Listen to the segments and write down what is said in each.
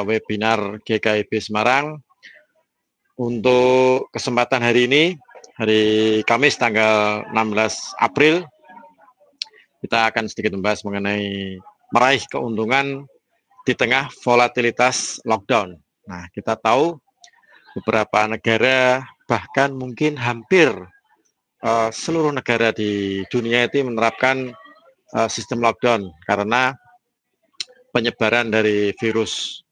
webinar GKIB Semarang. Untuk kesempatan hari ini, hari Kamis tanggal 16 April, kita akan sedikit membahas mengenai meraih keuntungan di tengah volatilitas lockdown. Nah, kita tahu beberapa negara, bahkan mungkin hampir seluruh negara di dunia itu menerapkan sistem lockdown karena penyebaran dari virus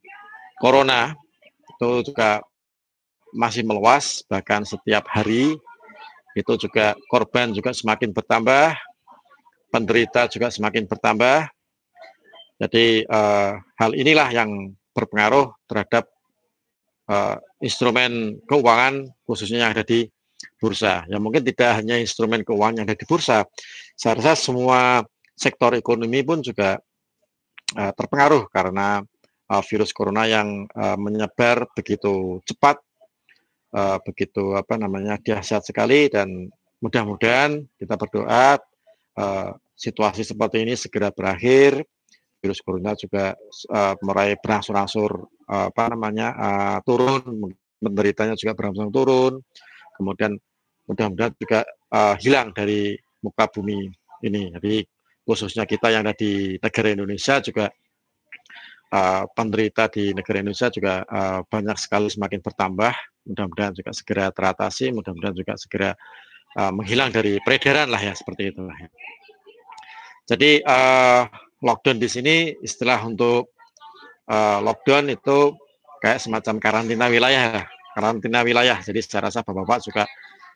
corona itu juga masih meluas, bahkan setiap hari itu juga korban juga semakin bertambah, penderita juga semakin bertambah. Jadi hal inilah yang berpengaruh terhadap instrumen keuangan khususnya yang ada di bursa. Ya mungkin tidak hanya instrumen keuangan yang ada di bursa, saya rasa semua sektor ekonomi pun juga terpengaruh karena virus corona yang menyebar begitu cepat, begitu dahsyat sekali, dan mudah-mudahan kita berdoa situasi seperti ini segera berakhir, virus corona juga mulai berangsur-angsur turun, penderitanya juga berangsur turun, kemudian mudah-mudahan juga hilang dari muka bumi ini. Jadi khususnya kita yang ada di negara Indonesia juga penderita di negara Indonesia juga banyak sekali semakin bertambah. Mudah-mudahan juga segera teratasi, mudah-mudahan juga segera menghilang dari peredaran lah ya, seperti itulah ya. Jadi lockdown di sini istilah untuk lockdown itu kayak semacam karantina wilayah, karantina wilayah. Jadi saya rasa bapak-bapak juga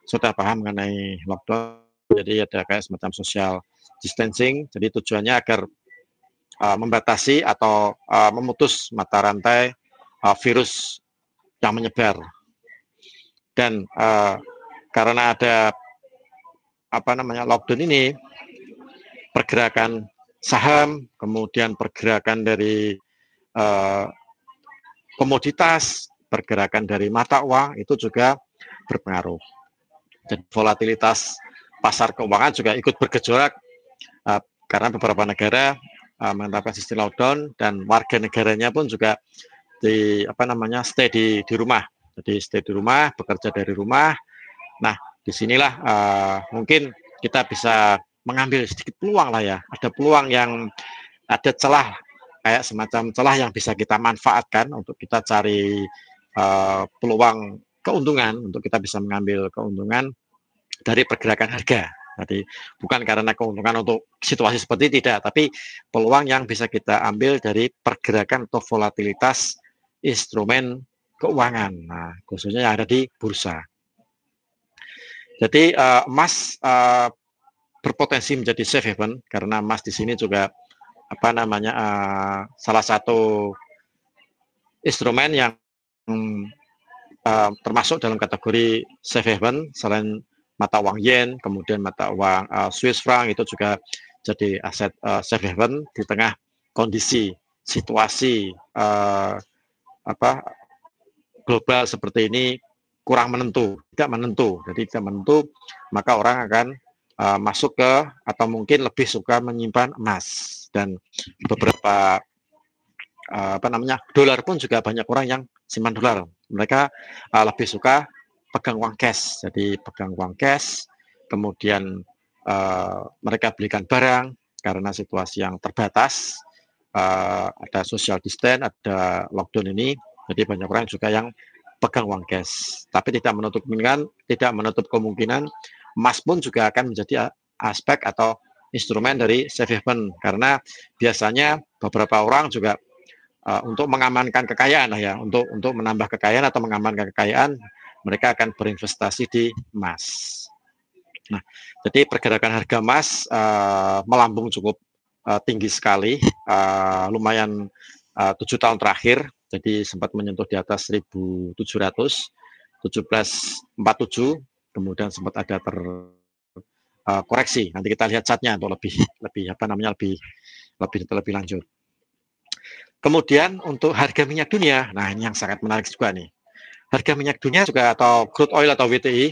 sudah paham mengenai lockdown. Jadi ada kayak semacam social distancing. Jadi tujuannya agar membatasi atau memutus mata rantai virus yang menyebar. Dan karena ada lockdown ini, pergerakan saham, kemudian pergerakan dari komoditas, pergerakan dari mata uang itu juga berpengaruh. Dan volatilitas pasar keuangan juga ikut bergejolak karena beberapa negara menerapkan sistem lockdown dan warga negaranya pun juga stay di rumah. Jadi stay di rumah, bekerja dari rumah. Nah, disinilah mungkin kita bisa mengambil sedikit peluang lah ya. Ada peluang yang ada celah, kayak semacam celah yang bisa kita manfaatkan untuk kita cari peluang keuntungan, untuk kita bisa mengambil keuntungan dari pergerakan harga. Jadi bukan karena keuntungan untuk situasi seperti tidak, tapi peluang yang bisa kita ambil dari pergerakan atau volatilitas instrumen keuangan. Nah, khususnya yang ada di bursa. Jadi emas berpotensi menjadi safe haven karena emas di sini juga salah satu instrumen yang termasuk dalam kategori safe haven. Selain mata uang yen, kemudian mata uang Swiss franc itu juga jadi aset safe haven di tengah kondisi situasi global seperti ini kurang menentu, tidak menentu. Jadi tidak menentu, maka orang akan masuk ke atau mungkin lebih suka menyimpan emas. Dan beberapa dolar pun juga banyak orang yang simpan dolar. Mereka lebih suka pegang uang cash. Jadi pegang uang cash, kemudian mereka belikan barang karena situasi yang terbatas, ada social distance, ada lockdown ini. Jadi banyak orang juga yang pegang uang cash. Tapi tidak menutup kemungkinan emas pun juga akan menjadi aspek atau instrumen dari safe haven, karena biasanya beberapa orang juga untuk mengamankan kekayaan lah ya, untuk menambah kekayaan atau mengamankan kekayaan, mereka akan berinvestasi di emas. Nah, jadi pergerakan harga emas melambung cukup tinggi sekali, lumayan 7 tahun terakhir, jadi sempat menyentuh di atas 1.700, 1747, kemudian sempat ada koreksi. Nanti kita lihat chartnya untuk lebih lanjut. Kemudian untuk harga minyak dunia, nah ini yang sangat menarik juga nih. Harga minyak dunia juga atau crude oil atau WTI,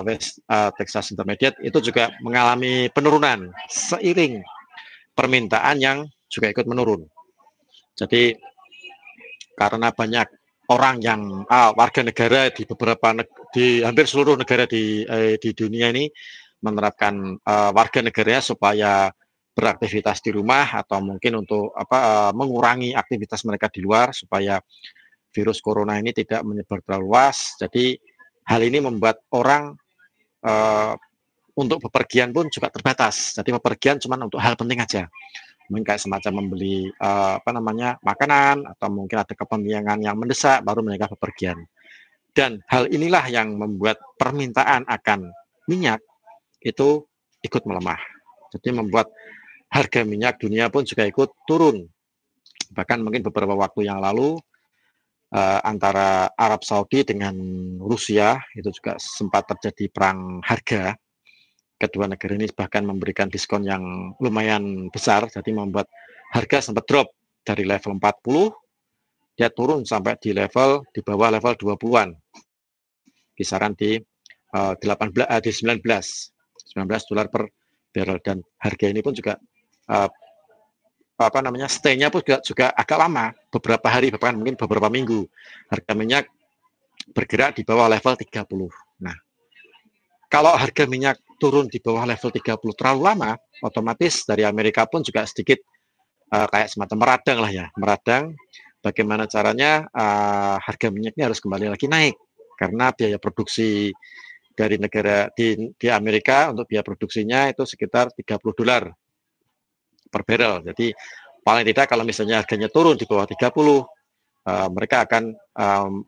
West Texas Intermediate, itu juga mengalami penurunan seiring permintaan yang juga ikut menurun. Jadi karena banyak orang yang warga negara di di hampir seluruh negara di dunia ini menerapkan warga negaranya supaya beraktivitas di rumah atau mungkin untuk mengurangi aktivitas mereka di luar supaya virus corona ini tidak menyebar terlalu luas. Jadi hal ini membuat orang untuk bepergian pun juga terbatas. Jadi bepergian cuma untuk hal penting aja. Mungkin kayak semacam membeli makanan atau mungkin ada kepentingan yang mendesak baru mereka bepergian. Dan hal inilah yang membuat permintaan akan minyak itu ikut melemah. Jadi membuat harga minyak dunia pun juga ikut turun. Bahkan mungkin beberapa waktu yang lalu antara Arab Saudi dengan Rusia itu juga sempat terjadi perang harga. Kedua negara ini bahkan memberikan diskon yang lumayan besar, jadi membuat harga sempat drop dari level 40, dia turun sampai di bawah level 20-an, kisaran di 19 dolar per barrel, dan harga ini pun juga stay-nya pun juga agak lama, beberapa hari bahkan mungkin beberapa minggu harga minyak bergerak di bawah level 30. Nah, kalau harga minyak turun di bawah level 30 terlalu lama, otomatis dari Amerika pun juga sedikit kayak semacam meradang lah ya, meradang bagaimana caranya harga minyaknya harus kembali lagi naik, karena biaya produksi dari negara di Amerika untuk biaya produksinya itu sekitar 30 dolar per barrel. Jadi paling tidak kalau misalnya harganya turun di bawah 30, mereka akan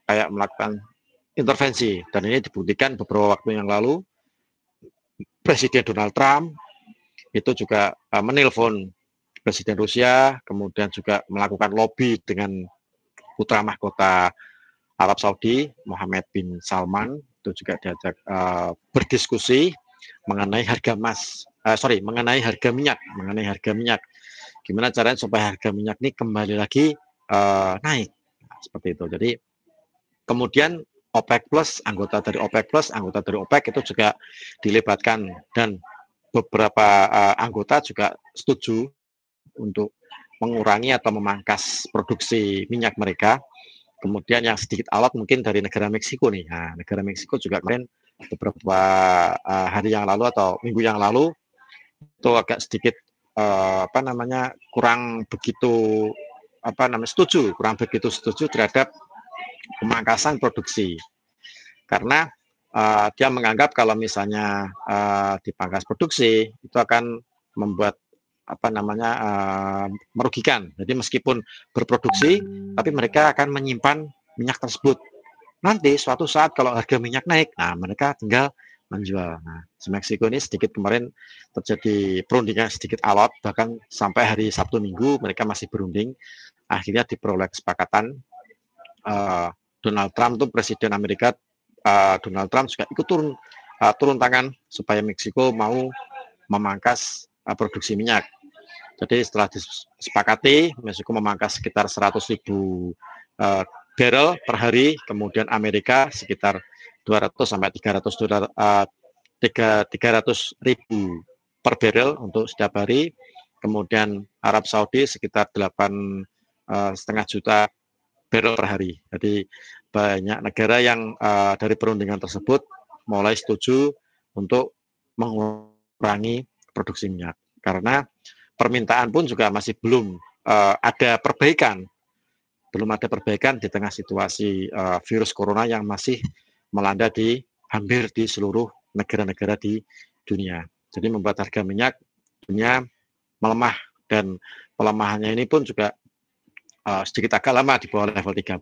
kayak melakukan intervensi, dan ini dibuktikan beberapa waktu yang lalu Presiden Donald Trump itu juga menelpon Presiden Rusia, kemudian juga melakukan lobby dengan putra mahkota Arab Saudi, Mohammed bin Salman, itu juga diajak berdiskusi mengenai mengenai harga minyak. Gimana caranya supaya harga minyak ini kembali lagi naik, seperti itu. Jadi kemudian anggota dari OPEC itu juga dilibatkan, dan beberapa anggota juga setuju untuk mengurangi atau memangkas produksi minyak mereka. Kemudian yang sedikit alot mungkin dari negara Meksiko nih. Nah, negara Meksiko juga kemarin beberapa hari yang lalu atau minggu yang lalu itu agak sedikit kurang begitu setuju terhadap pemangkasan produksi, karena dia menganggap kalau misalnya dipangkas produksi itu akan membuat merugikan. Jadi meskipun berproduksi, tapi mereka akan menyimpan minyak tersebut. Nanti suatu saat kalau harga minyak naik, nah mereka tinggal menjual. Nah, di Meksiko ini sedikit kemarin terjadi perundingan sedikit alot, bahkan sampai hari Sabtu Minggu mereka masih berunding. Akhirnya diperoleh kesepakatan. Donald Trump itu Presiden Amerika, Donald Trump juga ikut turun tangan supaya Meksiko mau memangkas produksi minyak. Jadi setelah disepakati, Meksiko memangkas sekitar 100.000 barrel per hari, kemudian Amerika sekitar 200 sampai 300 dolar 300.000 per barrel untuk setiap hari, kemudian Arab Saudi sekitar 8,5 juta barrel per hari. Jadi banyak negara yang dari perundingan tersebut mulai setuju untuk mengurangi produksi minyak, karena permintaan pun juga masih belum ada perbaikan di tengah situasi virus corona yang masih melanda di hampir di seluruh negara-negara di dunia. Jadi membuat harga minyak dunia melemah, dan pelemahannya ini pun juga sedikit agak lama di bawah level 30.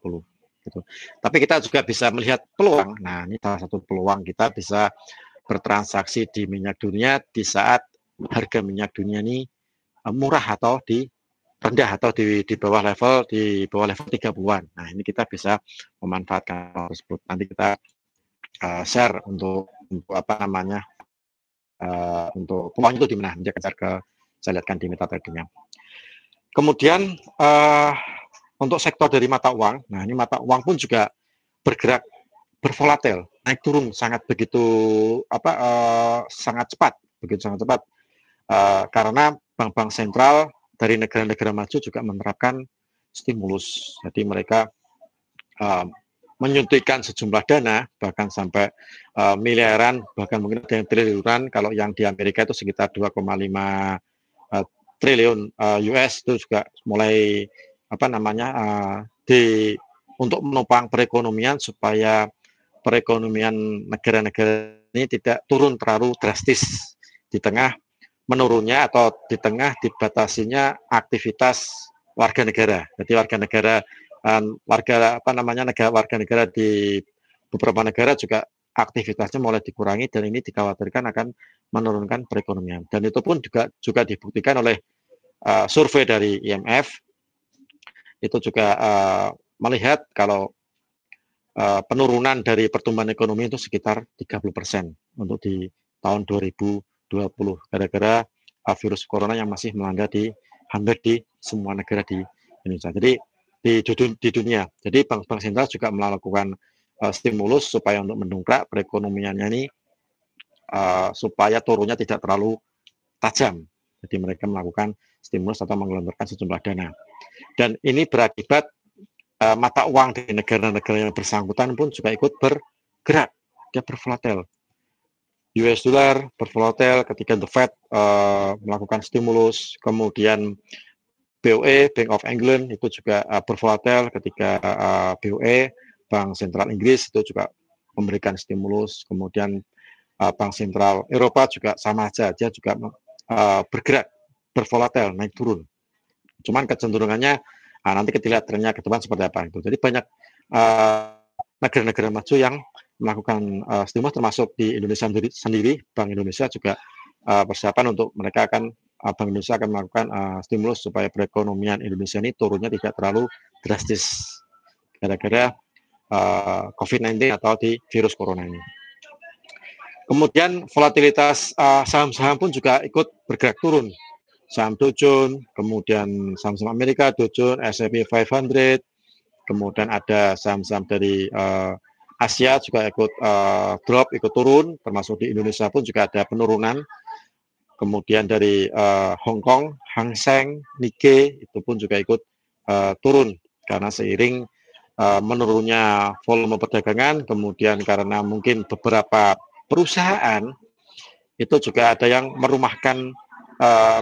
Gitu. Tapi kita juga bisa melihat peluang. Nah, ini salah satu peluang kita bisa bertransaksi di minyak dunia di saat harga minyak dunia ini murah atau rendah atau di bawah level 30-an. Nah, ini kita bisa memanfaatkan hal tersebut. Nanti kita share untuk untuk peluang itu di mana. Nanti saya lihatkan di MetaTrader-nya. Kemudian untuk sektor dari mata uang, nah ini mata uang pun juga bergerak bervolatil, naik turun sangat sangat cepat, karena bank-bank sentral dari negara-negara maju juga menerapkan stimulus. Jadi mereka uh, menyuntikkan sejumlah dana, bahkan sampai miliaran, bahkan mungkin ada yang triliunan. Kalau yang di Amerika itu sekitar 2,5 triliun US, itu juga mulai apa namanya untuk menopang perekonomian supaya perekonomian negara-negara ini tidak turun terlalu drastis di tengah menurunnya atau di tengah dibatasinya aktivitas warga negara. Jadi warga negara di beberapa negara juga aktivitasnya mulai dikurangi, dan ini dikhawatirkan akan menurunkan perekonomian. Dan itu pun juga dibuktikan oleh survei dari IMF, itu juga melihat kalau penurunan dari pertumbuhan ekonomi itu sekitar 30% untuk di tahun 2020 gara-gara virus corona yang masih melanda hampir di semua negara di Indonesia. Jadi di dunia. Jadi bank sentral juga melakukan stimulus supaya untuk mendongkrak perekonomiannya ini supaya turunnya tidak terlalu tajam. Jadi mereka melakukan stimulus atau menggelontorkan sejumlah dana. Dan ini berakibat mata uang di negara-negara yang bersangkutan pun juga ikut bergerak, dia bervolatil. US dollar bervolatil ketika The Fed melakukan stimulus, kemudian BOE, Bank of England, itu juga bervolatil ketika BOE, Bank Sentral Inggris, itu juga memberikan stimulus, kemudian Bank Sentral Eropa juga sama aja, dia juga bergerak, bervolatil, naik turun. Cuman kecenderungannya nanti kita lihat trennya ke depan seperti apa itu. Jadi banyak negara-negara maju yang melakukan stimulus, termasuk di Indonesia sendiri. Bank Indonesia juga persiapan untuk mereka Bank Indonesia akan melakukan stimulus supaya perekonomian Indonesia ini turunnya tidak terlalu drastis gara-gara COVID-19 atau di virus corona ini. Kemudian volatilitas saham-saham pun juga ikut bergerak turun. Saham Dow Jones, kemudian saham-saham Amerika, Dow Jones, S&P 500, kemudian ada saham-saham dari Asia juga ikut drop, ikut turun, termasuk di Indonesia pun juga ada penurunan. Kemudian dari Hong Kong, Hang Seng, Nikkei, itu pun juga ikut turun, karena seiring menurunnya volume perdagangan, kemudian karena mungkin beberapa perusahaan itu juga ada yang merumahkan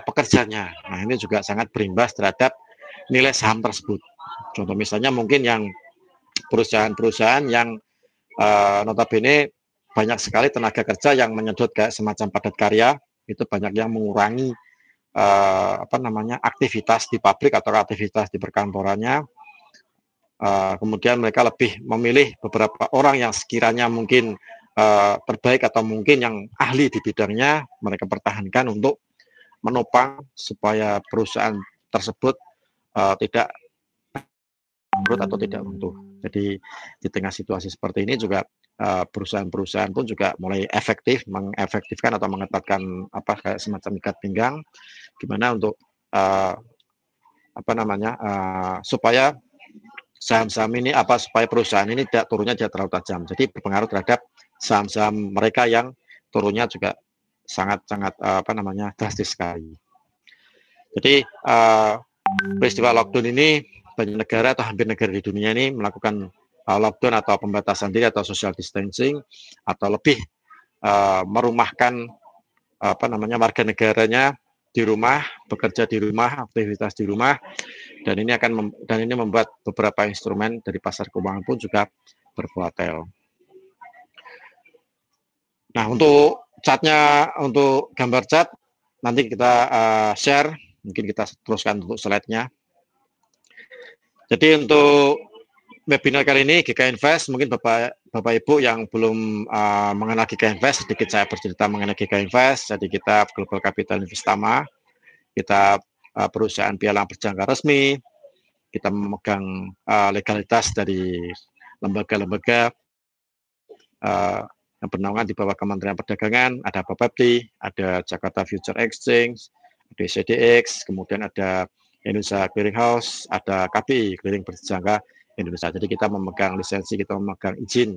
pekerjanya. Nah, ini juga sangat berimbas terhadap nilai saham tersebut. Contoh misalnya mungkin yang perusahaan-perusahaan yang notabene banyak sekali tenaga kerja yang menyedot kayak semacam padat karya, itu banyak yang mengurangi aktivitas di pabrik atau aktivitas di perkantorannya. Kemudian mereka lebih memilih beberapa orang yang sekiranya mungkin terbaik atau mungkin yang ahli di bidangnya, mereka pertahankan untuk menopang supaya perusahaan tersebut tidak bangkrut atau tidak runtuh. Jadi di tengah situasi seperti ini juga perusahaan-perusahaan pun juga mulai mengefektifkan atau mengetatkan kayak semacam ikat pinggang, gimana untuk supaya saham-saham ini supaya perusahaan ini turunnya tidak terlalu tajam. Jadi berpengaruh terhadap saham-saham mereka yang turunnya juga sangat-sangat drastis sekali. Jadi peristiwa lockdown ini banyak negara atau hampir negara di dunia ini melakukan lockdown atau pembatasan diri atau social distancing, atau lebih merumahkan warga negaranya di rumah, bekerja di rumah, aktivitas di rumah, dan ini membuat beberapa instrumen dari pasar keuangan pun juga bervolatil. Nah, untuk gambar chart nanti kita share, mungkin kita teruskan untuk slide-nya. Jadi untuk webinar kali ini GK Invest, mungkin Bapak Ibu yang belum mengenal GK Invest, sedikit saya bercerita mengenai GK Invest. Jadi kita Global Capital Investama, kita perusahaan pialang berjangka resmi, kita memegang legalitas dari lembaga-lembaga yang bernaungan di bawah Kementerian Perdagangan, ada Bapepti, ada Jakarta Future Exchange, ada CDX, kemudian ada Indonesia Clearing House, ada KBI, Clearing Berjangka Indonesia. Jadi kita memegang lisensi, kita memegang izin,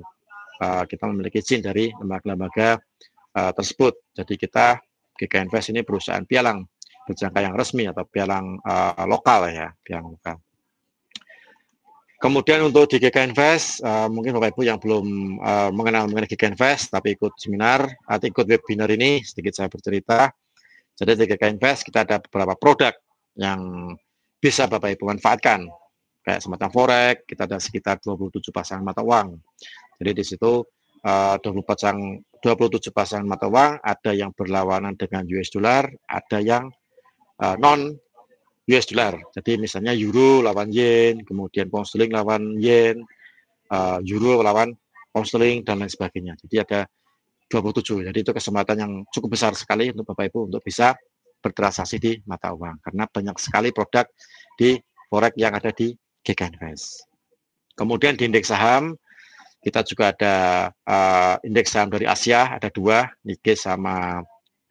kita memiliki izin dari lembaga-lembaga tersebut. Jadi kita GK Invest ini perusahaan pialang berjangka yang resmi atau pialang lokal ya, pialang lokal. Kemudian untuk di GK Invest, mungkin Bapak Ibu yang belum mengenal mengenai GK Invest, tapi ikut seminar atau ikut webinar ini, sedikit saya bercerita. Jadi di GK Invest kita ada beberapa produk yang bisa Bapak Ibu manfaatkan. Kayak semacam forex, kita ada sekitar 27 pasangan mata uang. Jadi di situ 27 pasangan mata uang, ada yang berlawanan dengan US dollar, ada yang non US dollar. Jadi misalnya euro lawan yen, kemudian pound sterling lawan yen, euro lawan pound sterling dan lain sebagainya. Jadi ada 27. Jadi itu kesempatan yang cukup besar sekali untuk Bapak Ibu untuk bisa bertransaksi di mata uang karena banyak sekali produk di forex yang ada di GK Invest. Kemudian di indeks saham kita juga ada indeks saham dari Asia, ada dua, Nikkei sama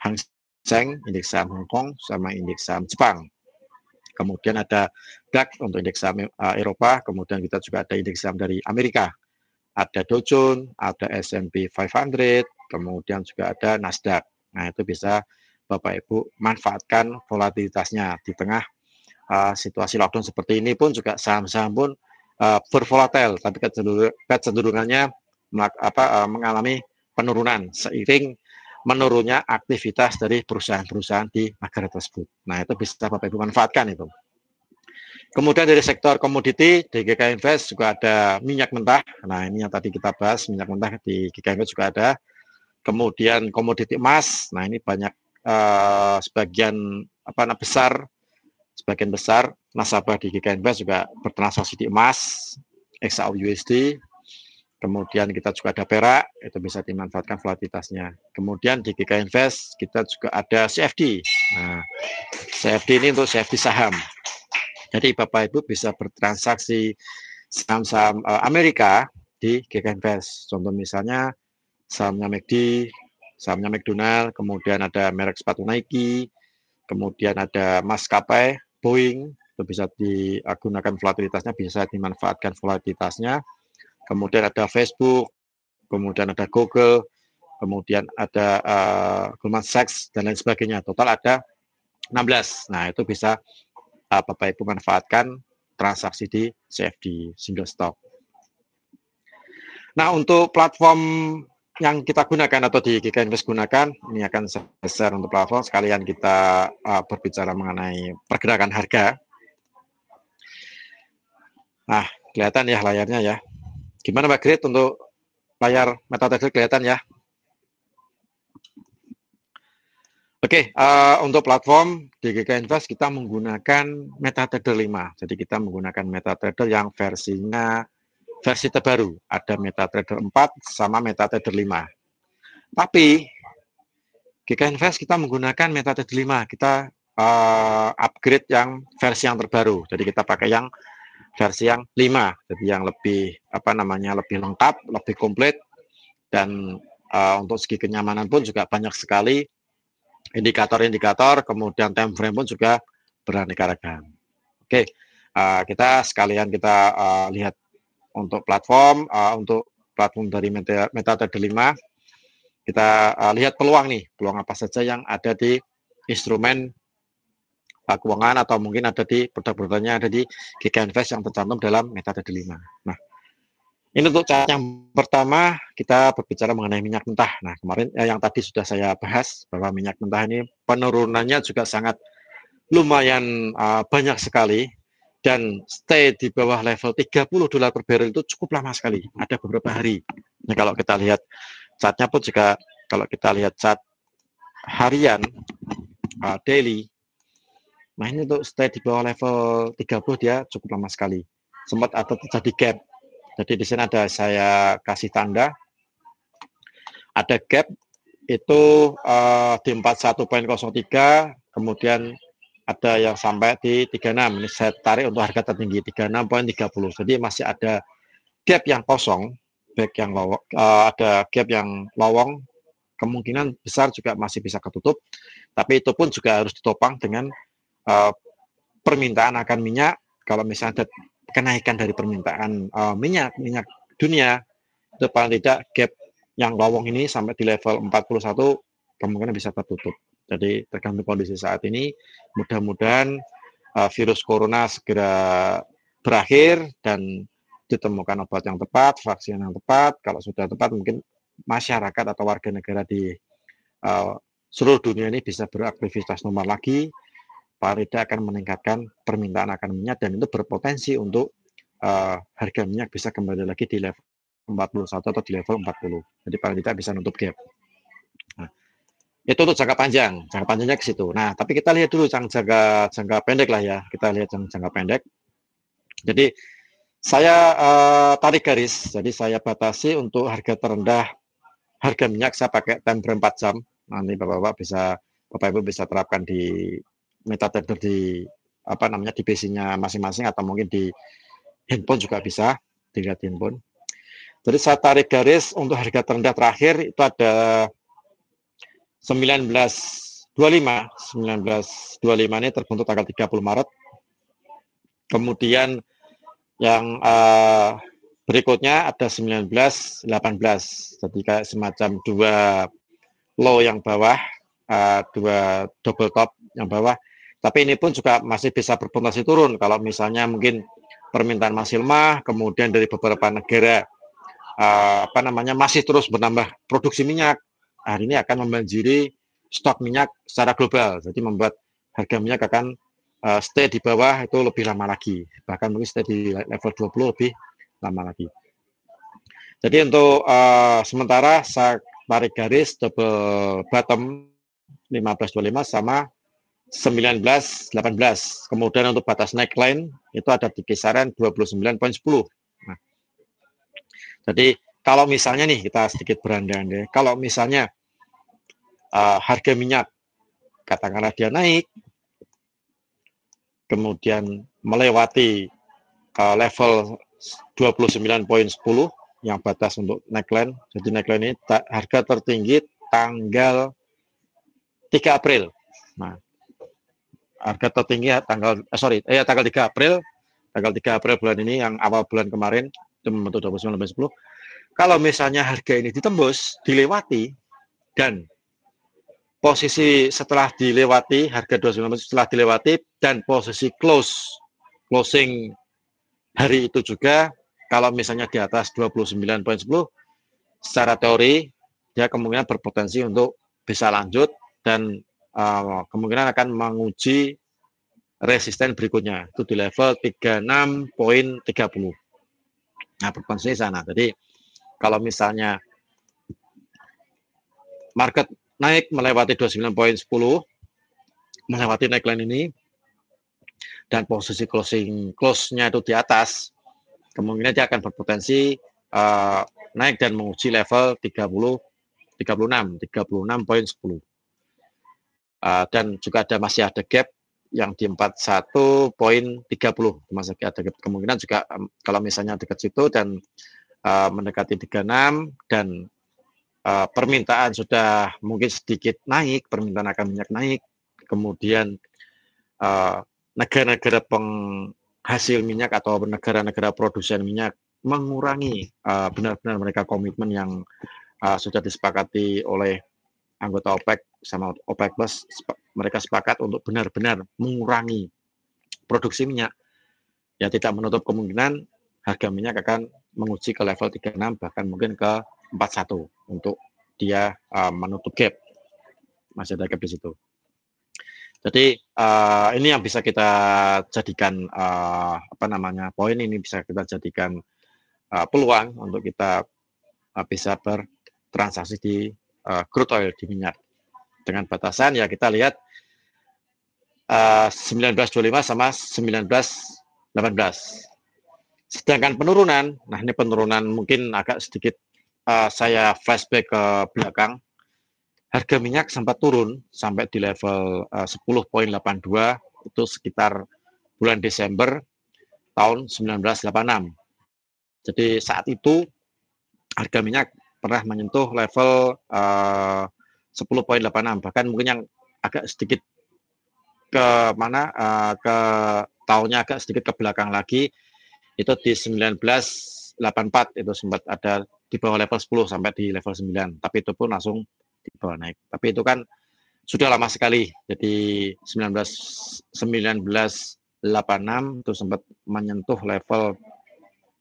Hang Seng, indeks saham Hong Kong sama indeks saham Jepang. Kemudian ada DAX untuk indeks saham Eropa, kemudian kita juga ada indeks saham dari Amerika. Ada Dow Jones, ada S&P 500, kemudian juga ada Nasdaq. Nah, itu bisa Bapak Ibu manfaatkan volatilitasnya di tengah situasi lockdown seperti ini pun juga saham-saham pun bervolatil, tapi kecenderungannya mengalami penurunan seiring menurunnya aktivitas dari perusahaan-perusahaan di negara tersebut. Nah, itu bisa Bapak Ibu manfaatkan itu. Kemudian dari sektor komoditi, di GK Invest juga ada minyak mentah. Nah, ini yang tadi kita bahas, minyak mentah di GK Invest juga ada. Kemudian komoditi emas. Nah, ini banyak sebagian besar nasabah di GK Invest juga bertransaksi di emas, XAU USD. Kemudian kita juga ada perak, itu bisa dimanfaatkan volatilitasnya. Kemudian di GK Invest kita juga ada CFD. Nah, CFD ini untuk CFD saham. Jadi Bapak Ibu bisa bertransaksi saham-saham Amerika di GK Invest. Contoh misalnya sahamnya McD, sahamnya McDonald, kemudian ada merek sepatu Nike, kemudian ada maskapai Boeing, itu bisa digunakan volatilitasnya, bisa dimanfaatkan volatilitasnya. Kemudian ada Facebook, kemudian ada Google, kemudian ada Goldman Sachs dan lain sebagainya. Total ada 16. Nah, itu bisa Bapak Ibu manfaatkan transaksi di CFD single stock. Nah, untuk platform yang kita gunakan atau di GK Invest gunakan, ini akan saya share untuk platform, sekalian kita berbicara mengenai pergerakan harga. Nah, kelihatan ya layarnya ya. Gimana Mbak Grit untuk layar MetaTrader kelihatan ya? Oke, untuk platform di GK Invest kita menggunakan MetaTrader 5. Jadi kita menggunakan MetaTrader yang versi terbaru. Ada MetaTrader 4 sama MetaTrader 5. Tapi GK Invest kita menggunakan MetaTrader 5. Kita upgrade yang versi yang terbaru. Jadi kita pakai yang versi yang 5. Jadi yang lebih lebih lengkap, lebih komplit, dan untuk segi kenyamanan pun juga banyak sekali indikator-indikator, kemudian time frame pun juga beraneka ragam. Oke, kita sekalian kita lihat untuk platform dari MetaTrader 5. Kita lihat peluang nih, peluang apa saja yang ada di instrumen keuangan atau mungkin ada di produk-produknya ada di GK Invest yang tercantum dalam MetaTrader 5. Nah, ini untuk chart yang pertama kita berbicara mengenai minyak mentah. Nah, kemarin yang tadi sudah saya bahas bahwa minyak mentah ini penurunannya juga sangat lumayan banyak sekali dan stay di bawah level 30 dolar per barrel itu cukup lama sekali. Ada beberapa hari. Nah, kalau kita lihat chartnya pun juga kalau kita lihat chart harian daily, nah ini untuk stay di bawah level 30 dia cukup lama sekali. Sempat ada terjadi gap. Jadi di sini ada saya kasih tanda ada gap itu di 41.03, kemudian ada yang sampai di 36. Ini saya tarik untuk harga tertinggi 36.30. Jadi masih ada gap yang kosong, ada gap yang lowong, kemungkinan besar juga masih bisa ketutup. Tapi itu pun juga harus ditopang dengan permintaan akan minyak. Kalau misalnya ada kenaikan dari permintaan minyak dunia, itu paling tidak gap yang lowong ini sampai di level 41 kemungkinan bisa tertutup. Jadi tergantung kondisi saat ini, mudah-mudahan virus corona segera berakhir dan ditemukan obat yang tepat, vaksin yang tepat. Kalau sudah tepat, mungkin masyarakat atau warga negara di seluruh dunia ini bisa beraktivitas normal lagi. Paling tidak akan meningkatkan permintaan akan minyak, dan itu berpotensi untuk harga minyak bisa kembali lagi di level 41 atau di level 40. Jadi paling tidak bisa nutup gap. Nah, itu untuk jangka panjangnya ke situ. Nah, tapi kita lihat dulu jangka pendek lah ya. Kita lihat jangka pendek. Jadi saya tarik garis. Jadi saya batasi untuk harga terendah harga minyak, saya pakai time frame 4 jam. Nanti Bapak Ibu bisa terapkan di MetaTrader di di PC-nya masing-masing, atau mungkin di handphone juga bisa dilihat di handphone. Jadi saya tarik garis untuk harga terendah terakhir itu ada 1925 ini terbentuk tanggal 30 Maret. Kemudian yang berikutnya ada 1918. Jadi kayak semacam dua low yang bawah, dua double top yang bawah. Tapi ini pun juga masih bisa berpotensi turun kalau misalnya mungkin permintaan masih lemah, kemudian dari beberapa negara masih terus bertambah produksi minyak. Hari ini akan membanjiri stok minyak secara global. Jadi membuat harga minyak akan stay di bawah itu lebih lama lagi. Bahkan mungkin stay di level 20 lebih lama lagi. Jadi untuk sementara saya tarik garis double bottom 1525 sama 1918. Kemudian untuk batas neckline itu ada di kisaran 29.10. Nah, jadi kalau misalnya nih kita sedikit berandai-andai, kalau misalnya harga minyak katakanlah dia naik, kemudian melewati level 29.10 yang batas untuk neckline. Jadi neckline ini harga tertinggi tanggal 3 April. Nah, harga tertinggi tanggal 3 April. Tanggal 3 April bulan ini, yang awal bulan kemarin itu membentuk 29.10. Kalau misalnya harga ini ditembus, dilewati, dan posisi setelah dilewati, harga 29 setelah dilewati, dan posisi closing hari itu juga, kalau misalnya di atas 29.10, secara teori, dia kemungkinan berpotensi untuk bisa lanjut, dan kemungkinan akan menguji resisten berikutnya, itu di level 36.30. Nah, berpotensi sana. Jadi, kalau misalnya market naik melewati 29.10, melewati neckline ini, dan posisi close-nya itu di atas, kemungkinan dia akan berpotensi naik dan menguji level 36.10. Dan juga masih ada gap yang di 41.30, masih ada gap. Kemungkinan juga kalau misalnya dekat situ dan mendekati 36 dan permintaan sudah mungkin sedikit naik, permintaan akan minyak naik, kemudian negara-negara penghasil minyak atau negara-negara produsen minyak mengurangi benar-benar mereka komitmen yang sudah disepakati oleh anggota OPEC sama OPEC Plus, mereka sepakat untuk benar-benar mengurangi produksi minyak, ya tidak menutup kemungkinan harga minyak akan menguji ke level 36, bahkan mungkin ke 41 untuk dia menutup gap. Masih ada gap di situ. Jadi ini yang bisa kita jadikan poin ini bisa kita jadikan peluang untuk kita bisa bertransaksi di crude oil, di minyak. Dengan batasan ya kita lihat 1925 sama 1918. Sedangkan penurunan, nah ini penurunan mungkin agak sedikit saya flashback ke belakang. Harga minyak sempat turun sampai di level 10.82 itu sekitar bulan Desember tahun 1986. Jadi saat itu harga minyak pernah menyentuh level 10.86, bahkan mungkin yang agak sedikit ke tahunnya agak sedikit ke belakang lagi itu di 1984 itu sempat ada di bawah level 10 sampai di level 9, tapi itu pun langsung di bawah naik. Tapi itu kan sudah lama sekali. Jadi 1986 itu sempat menyentuh level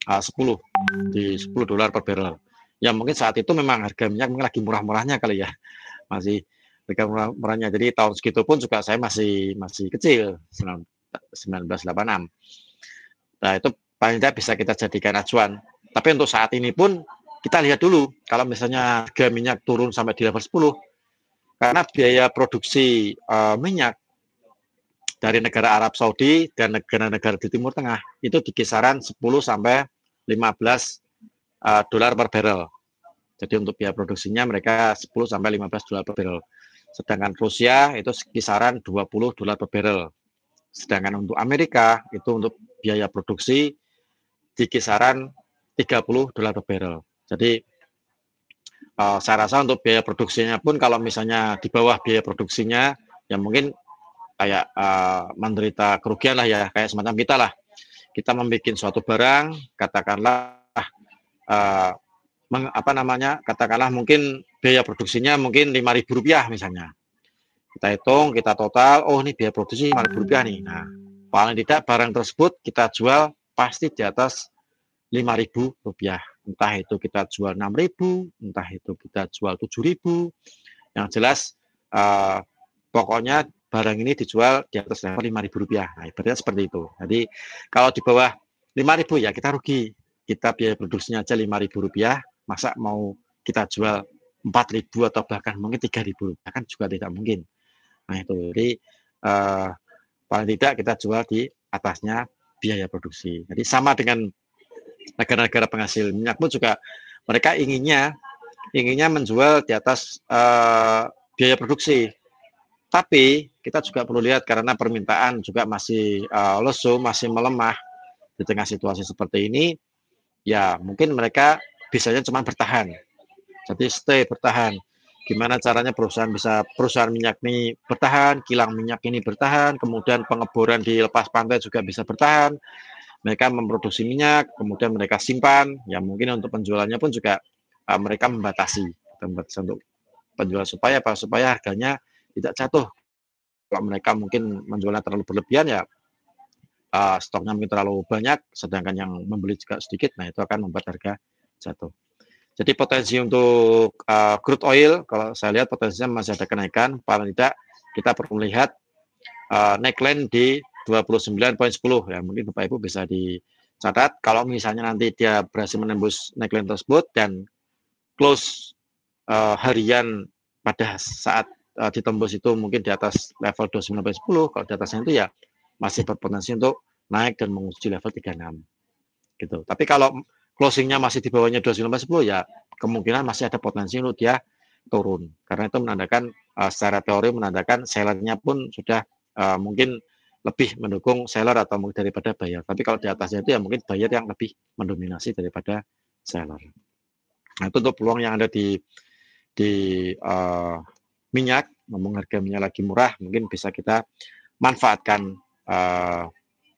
10 di $10 per barrel. Ya mungkin saat itu memang harga minyak mungkin lagi murah-murahnya kali ya, masih harga murah-murahnya. Jadi tahun segitu pun juga saya masih kecil, 1986. Nah itu paling tidak bisa kita jadikan acuan. Tapi untuk saat ini pun kita lihat dulu, kalau misalnya harga minyak turun sampai di level 10, karena biaya produksi minyak dari negara Arab Saudi dan negara-negara di Timur Tengah itu di kisaran 10 sampai 15 dolar per barrel. Jadi untuk biaya produksinya mereka 10 sampai 15 dolar per barrel. Sedangkan Rusia itu kisaran 20 dolar per barrel. Sedangkan untuk Amerika itu untuk biaya produksi di kisaran 30 dolar per barrel. Jadi saya rasa untuk biaya produksinya pun kalau misalnya di bawah biaya produksinya ya mungkin kayak menderita kerugian lah ya, kayak semacam kita lah. Kita membuat suatu barang, katakanlah katakanlah mungkin biaya produksinya mungkin Rp5.000 misalnya. Kita hitung, kita total, oh ini biaya produksi Rp5.000 nih. Nah, paling tidak barang tersebut kita jual pasti di atas Rp5.000. Entah itu kita jual Rp6.000, entah itu kita jual Rp7.000. Yang jelas pokoknya barang ini dijual di atas level Rp5.000. Nah, ibaratnya seperti itu. Jadi kalau di bawah Rp5.000 ya kita rugi. Kita biaya produksinya aja Rp5.000, masa mau kita jual Rp4.000 atau bahkan mungkin Rp3.000 kan juga tidak mungkin. Nah itu jadi paling tidak kita jual di atasnya biaya produksi. Jadi sama dengan negara-negara penghasil minyak pun juga mereka inginnya menjual di atas biaya produksi. Tapi kita juga perlu lihat karena permintaan juga masih lesu, masih melemah di tengah situasi seperti ini, ya mungkin mereka bisanya cuma bertahan. Jadi stay bertahan. Gimana caranya perusahaan minyak ini bertahan, kilang minyak ini bertahan, kemudian pengeboran di lepas pantai juga bisa bertahan. Mereka memproduksi minyak, kemudian mereka simpan. Ya mungkin untuk penjualannya pun juga mereka membatasi untuk penjualan supaya harganya tidak jatuh. Kalau mereka mungkin menjualnya terlalu berlebihan ya stoknya mungkin terlalu banyak, sedangkan yang membeli juga sedikit, nah itu akan membuat harga jatuh. Jadi potensi untuk crude oil, kalau saya lihat potensinya masih ada kenaikan, paling tidak kita perlu melihat neckline di 29.10 ya, mungkin Bapak Ibu bisa dicatat. Kalau misalnya nanti dia berhasil menembus neckline tersebut dan close harian pada saat ditembus itu mungkin di atas level 29.10, kalau di atasnya itu ya masih berpotensi untuk naik dan menguji level 36 gitu. Tapi kalau closingnya masih di bawahnya 29.10 ya kemungkinan masih ada potensi untuk dia turun, karena itu menandakan secara teori menandakan sellernya pun sudah mungkin lebih mendukung seller atau mungkin daripada buyer. Tapi kalau di atasnya itu ya mungkin buyer yang lebih mendominasi daripada seller. Nah itu untuk peluang yang ada di minyak, ngomong harga minyak lagi murah, mungkin bisa kita manfaatkan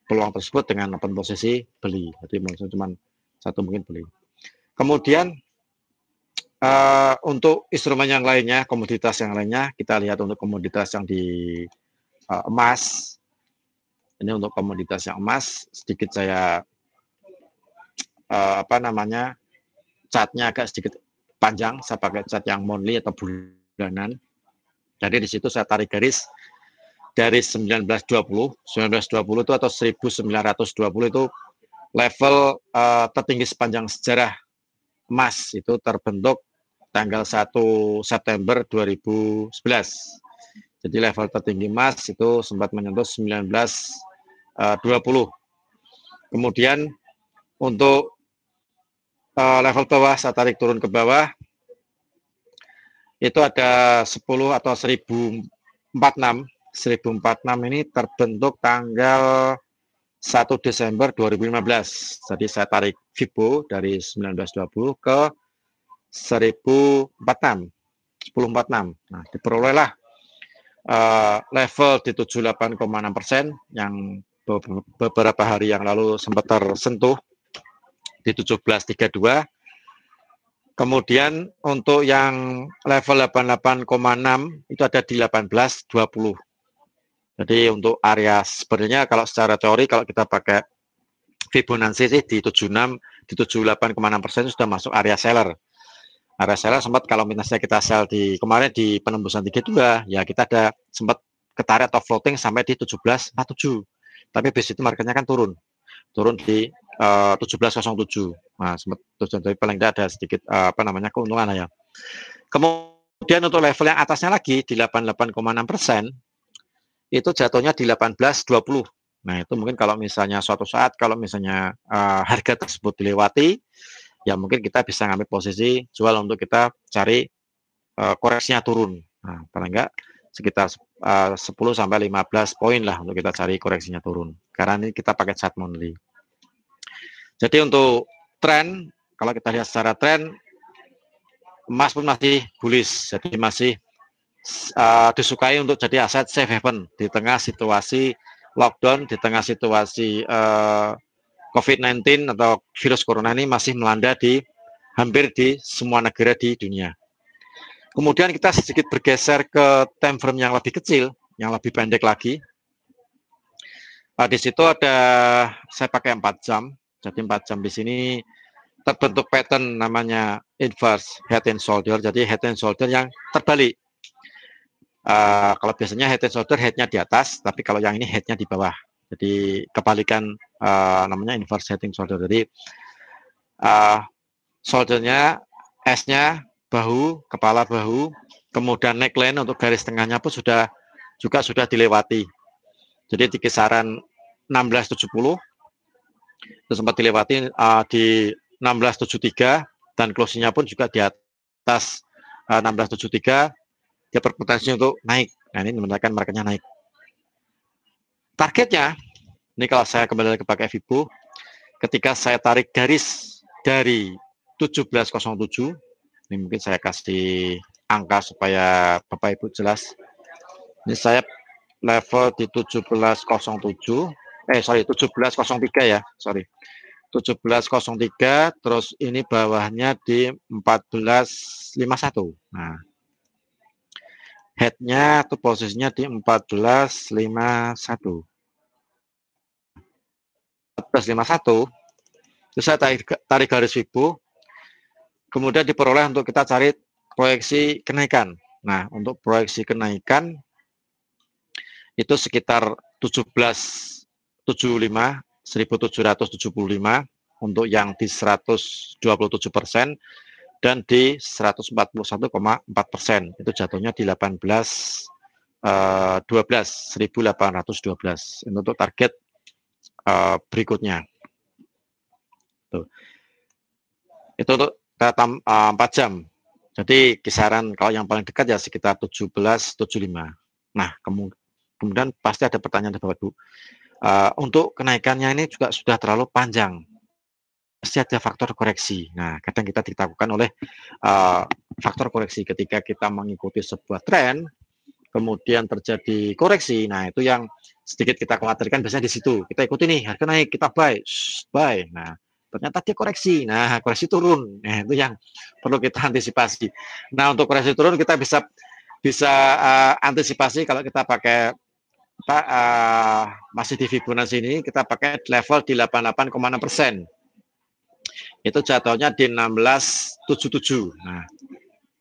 peluang tersebut dengan open posisi beli. Jadi maksudnya cuma satu mungkin beli. Kemudian untuk instrumen yang lainnya, komoditas yang lainnya, kita lihat untuk komoditas yang di emas. Ini untuk komoditas yang emas, sedikit saya chartnya agak sedikit panjang. Saya pakai chart yang monthly atau bulanan. Jadi di situ saya tarik garis dari 1920 itu atau 1920 itu level tertinggi sepanjang sejarah emas, itu terbentuk tanggal 1 September 2011. Jadi level tertinggi emas itu sempat menyentuh 1920. Kemudian untuk level bawah saya tarik turun ke bawah, itu ada 10 atau 1046. 1046 ini terbentuk tanggal 1 Desember 2015. Jadi saya tarik Fibo dari 1920 ke 1046. Nah, diperolehlah level di 78,6% yang beberapa hari yang lalu sempat tersentuh di 1732. Kemudian untuk yang level 88,6 itu ada di 1820. Jadi untuk area sebenarnya kalau secara teori kalau kita pakai Fibonacci sih di 76 di 78,6% sudah masuk area seller. Area seller sempat kalau misalnya kita sell di kemarin di penembusan 32, ya kita ada sempat ketarik atau floating sampai di 17.47. Tapi bis itu marketnya kan turun di 17.07. Nah, sempat tapi paling tidak ada sedikit keuntungan ya. Kemudian untuk level yang atasnya lagi di 88,6%, itu jatuhnya di 18.20. Nah, itu mungkin kalau misalnya suatu saat kalau misalnya harga tersebut dilewati, ya mungkin kita bisa ngambil posisi jual untuk kita cari koreksinya turun. Nah, paling enggak sekitar 10 sampai 15 poin lah untuk kita cari koreksinya turun. Karena ini kita pakai chart monthly. Jadi untuk tren, kalau kita lihat secara tren, emas pun masih bullish, jadi masih disukai untuk jadi aset safe haven di tengah situasi lockdown, di tengah situasi COVID-19 atau virus corona ini masih melanda di hampir di semua negara di dunia. Kemudian kita sedikit bergeser ke time frame yang lebih kecil, yang lebih pendek lagi. Di situ ada, saya pakai 4 jam, jadi 4 jam di sini terbentuk pattern namanya inverse head and shoulder, jadi head and shoulder yang terbalik. Kalau biasanya head and shoulder headnya di atas, tapi kalau yang ini headnya di bawah. Jadi kebalikan namanya inverse head and shoulder. Jadi shouldernya, S-nya bahu, kepala bahu, kemudian neckline untuk garis tengahnya pun sudah dilewati. Jadi di kisaran 1670 itu sempat dilewati di 1673 dan closingnya pun juga di atas 1673. Dia berpotensi untuk naik. Nah, ini menandakan marketnya naik. Targetnya, ini kalau saya kembali ke pakai Fibo, ketika saya tarik garis dari 1707, ini mungkin saya kasih angka supaya Bapak Ibu jelas. Ini saya level di 1703 ya, 1703, terus ini bawahnya di 1451. Nah, headnya atau posisinya di 1451. 1451, terus saya tarik garis Fibo, kemudian diperoleh untuk kita cari proyeksi kenaikan. Nah, untuk proyeksi kenaikan itu sekitar 1775 untuk yang di 127% dan di 141,4%. Itu jatuhnya di 1812 untuk target berikutnya. Tuh. Itu untuk data 4 jam. Jadi kisaran kalau yang paling dekat ya sekitar 1775. Nah, kemudian pasti ada pertanyaan dari Bapak Ibu. Untuk kenaikannya ini juga sudah terlalu panjang. Pasti ada faktor koreksi. Nah, kadang kita ditakukan oleh faktor koreksi ketika kita mengikuti sebuah tren, kemudian terjadi koreksi. Nah, itu yang sedikit kita khawatirkan biasanya di situ. Kita ikuti nih, harga naik, kita buy. Nah, ternyata dia koreksi. Nah, koreksi turun. Nah, itu yang perlu kita antisipasi. Nah, untuk koreksi turun kita bisa antisipasi kalau kita pakai masih di Fibonacci ini, kita pakai level di 88,6%. Itu jatuhnya di 1677. Nah,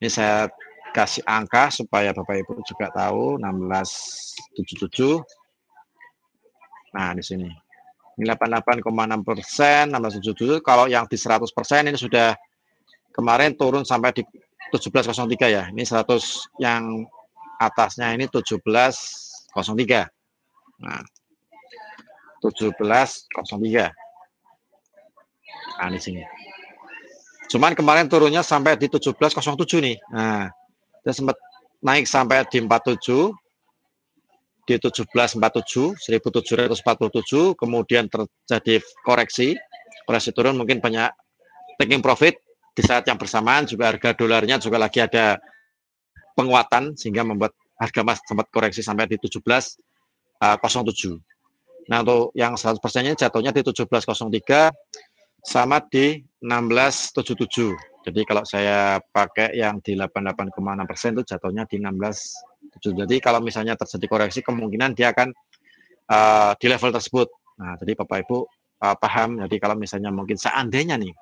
ini saya kasih angka supaya Bapak Ibu juga tahu 1677. Nah, di sini. Ini 88,6%, 1677. Kalau yang di 100% ini sudah kemarin turun sampai di 1703 ya. Ini 100 yang atasnya ini 1703. Nah, 1703. Nah, di sini. Cuman kemarin turunnya sampai di 1707 nih. Nah, dia sempat naik sampai di 47, di 1747, 1747, kemudian terjadi koreksi turun, mungkin banyak taking profit. Di saat yang bersamaan juga harga dolarnya juga lagi ada penguatan sehingga membuat harga emas sempat koreksi sampai di 1707. Nah, untuk yang 100%-nya jatuhnya di 1703 sama di 1677. Jadi kalau saya pakai yang di 88,6% itu jatuhnya di 1677. Jadi kalau misalnya terjadi koreksi, kemungkinan dia akan di level tersebut. Nah, jadi Bapak Ibu paham. Jadi kalau misalnya mungkin seandainya nih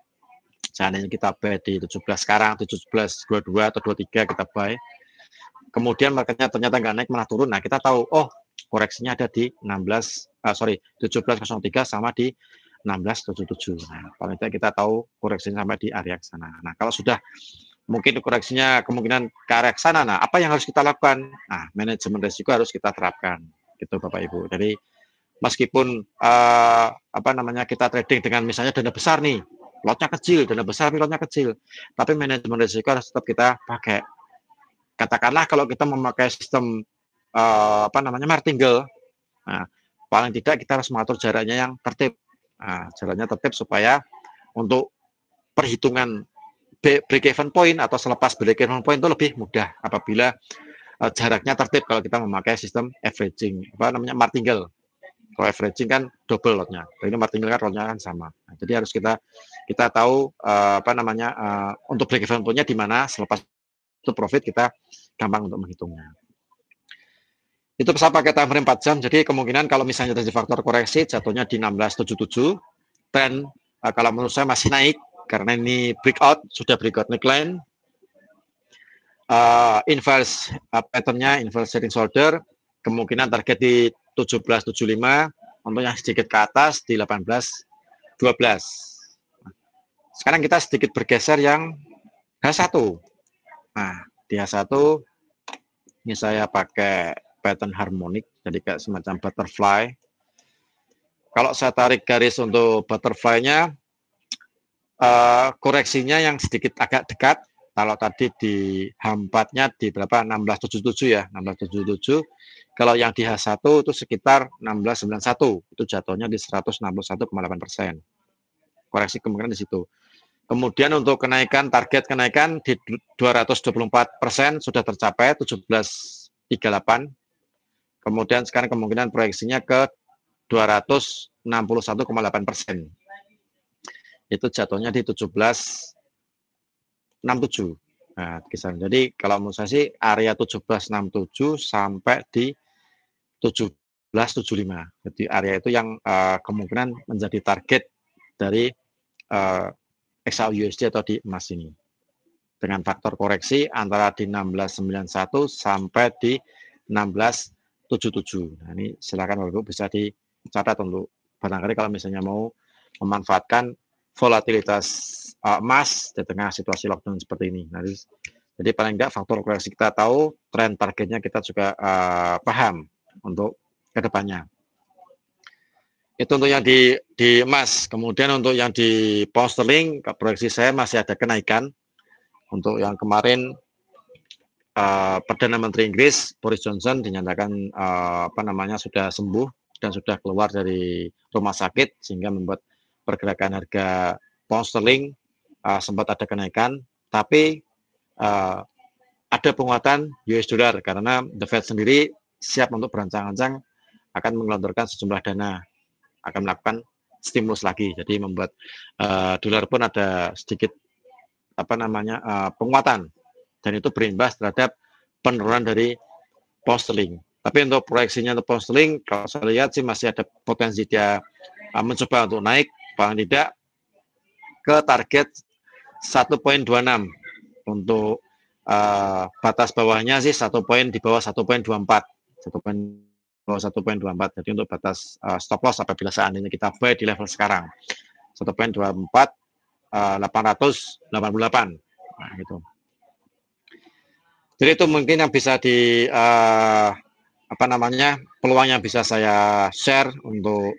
seandainya kita buy di 17 sekarang, 17.22 atau 23 kita buy, kemudian marketnya ternyata nggak naik malah turun, nah kita tahu, oh koreksinya ada di 17.03 sama di 16.77. Nah, paling tidak kita tahu koreksinya sampai di area sana. Nah, kalau sudah mungkin koreksinya kemungkinan ke area sana, nah apa yang harus kita lakukan? Nah, manajemen risiko harus kita terapkan, gitu Bapak Ibu. Jadi meskipun kita trading dengan misalnya dana besar nih, lotnya kecil, dana besar tapi lotnya kecil, tapi manajemen risiko harus tetap kita pakai. Katakanlah kalau kita memakai sistem martingale, nah, paling tidak kita harus mengatur jaraknya yang tertib. Nah, jaraknya tertib supaya untuk perhitungan break even point atau selepas break even point itu lebih mudah apabila jaraknya tertib kalau kita memakai sistem averaging, martingale. Kalau averaging kan double lotnya, ini martingale kan lotnya kan sama. Nah, jadi harus kita tahu untuk break even point-nya di mana, selepas itu profit kita gampang untuk menghitungnya. Itu bisa pakai time frame 4 jam, jadi kemungkinan kalau misalnya terjadi faktor koreksi jatuhnya di 16.77, dan kalau menurut saya masih naik karena ini breakout, sudah breakout neckline, inverse pattern-nya, inverse setting shoulder, kemungkinan target di 17.75, untuk yang sedikit ke atas di 18.12. Sekarang kita sedikit bergeser yang H1. Nah, di H1 ini saya pakai pattern harmonik, jadi kayak semacam butterfly. Kalau saya tarik garis untuk butterfly-nya, koreksinya yang sedikit agak dekat. Kalau tadi di H4-nya di berapa? 16.77 ya, 16.77. Kalau yang di H1 itu sekitar 16.91, itu jatuhnya di 161,8%. Koreksi kemungkinan di situ. Kemudian untuk kenaikan, target kenaikan di 224% sudah tercapai 17.38. Kemudian sekarang kemungkinan proyeksinya ke 261,8%. Itu jatuhnya di 17.67. Nah, kisaran. Jadi kalau menurut saya sih area 17.67 sampai di 17.75. Jadi area itu yang kemungkinan menjadi target dari XAUUSD atau di emas ini. Dengan faktor koreksi antara di 16.91 sampai di 16.77. Nah, ini silakan Bapak Ibu bisa dicatat untuk barangkali kalau misalnya mau memanfaatkan volatilitas emas di tengah situasi lockdown seperti ini. Nah, jadi paling tidak faktor koreksi kita tahu, tren targetnya kita juga paham untuk kedepannya. Itu untuk yang di emas. Kemudian untuk yang di pound sterling, proyeksi saya masih ada kenaikan. Untuk yang kemarin Perdana Menteri Inggris Boris Johnson dinyatakan sudah sembuh dan sudah keluar dari rumah sakit, sehingga membuat pergerakan harga pound sterling sempat ada kenaikan, tapi ada penguatan US dollar karena The Fed sendiri siap untuk berancang-ancang akan menggelontorkan sejumlah dana, akan melakukan stimulus lagi, jadi membuat dolar pun ada sedikit penguatan, dan itu berimbas terhadap penurunan dari pound sterling. Tapi untuk proyeksinya untuk pound sterling, kalau saya lihat sih masih ada potensi dia mencoba untuk naik paling tidak ke target 1.26. Untuk batas bawahnya sih 1 poin di bawah 1.24. 1 poin bawah 1.24. Jadi untuk batas stop loss apabila seandainya kita buy di level sekarang 1.24 888. Nah, gitu. Jadi itu mungkin yang bisa peluang yang bisa saya share untuk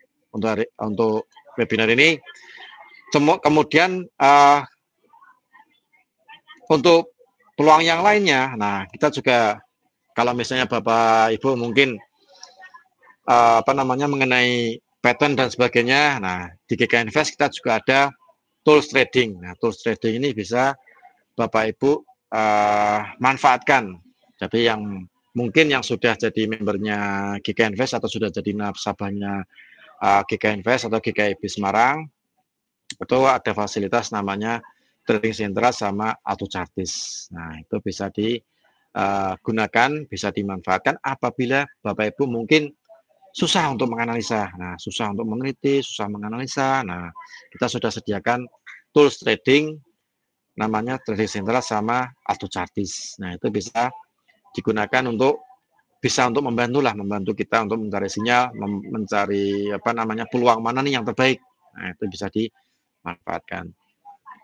webinar ini. Kemudian untuk peluang yang lainnya, nah kita juga kalau misalnya Bapak Ibu mungkin mengenai pattern dan sebagainya, nah di GK Invest kita juga ada tools trading. Nah, tools trading ini bisa Bapak Ibu manfaatkan. Jadi yang mungkin yang sudah jadi membernya GK Invest atau sudah jadi nasabahnya GK Invest atau GKIB Semarang, itu ada fasilitas namanya trading central sama auto chartis. Nah, itu bisa digunakan, bisa dimanfaatkan apabila Bapak Ibu mungkin susah untuk menganalisa. Nah, susah untuk meneliti, susah menganalisa. Nah, kita sudah sediakan tools trading namanya trading central sama auto chartis. Nah, itu bisa digunakan untuk membantu kita untuk mencari sinyal, mencari apa namanya peluang mana nih yang terbaik. Nah, itu bisa dimanfaatkan.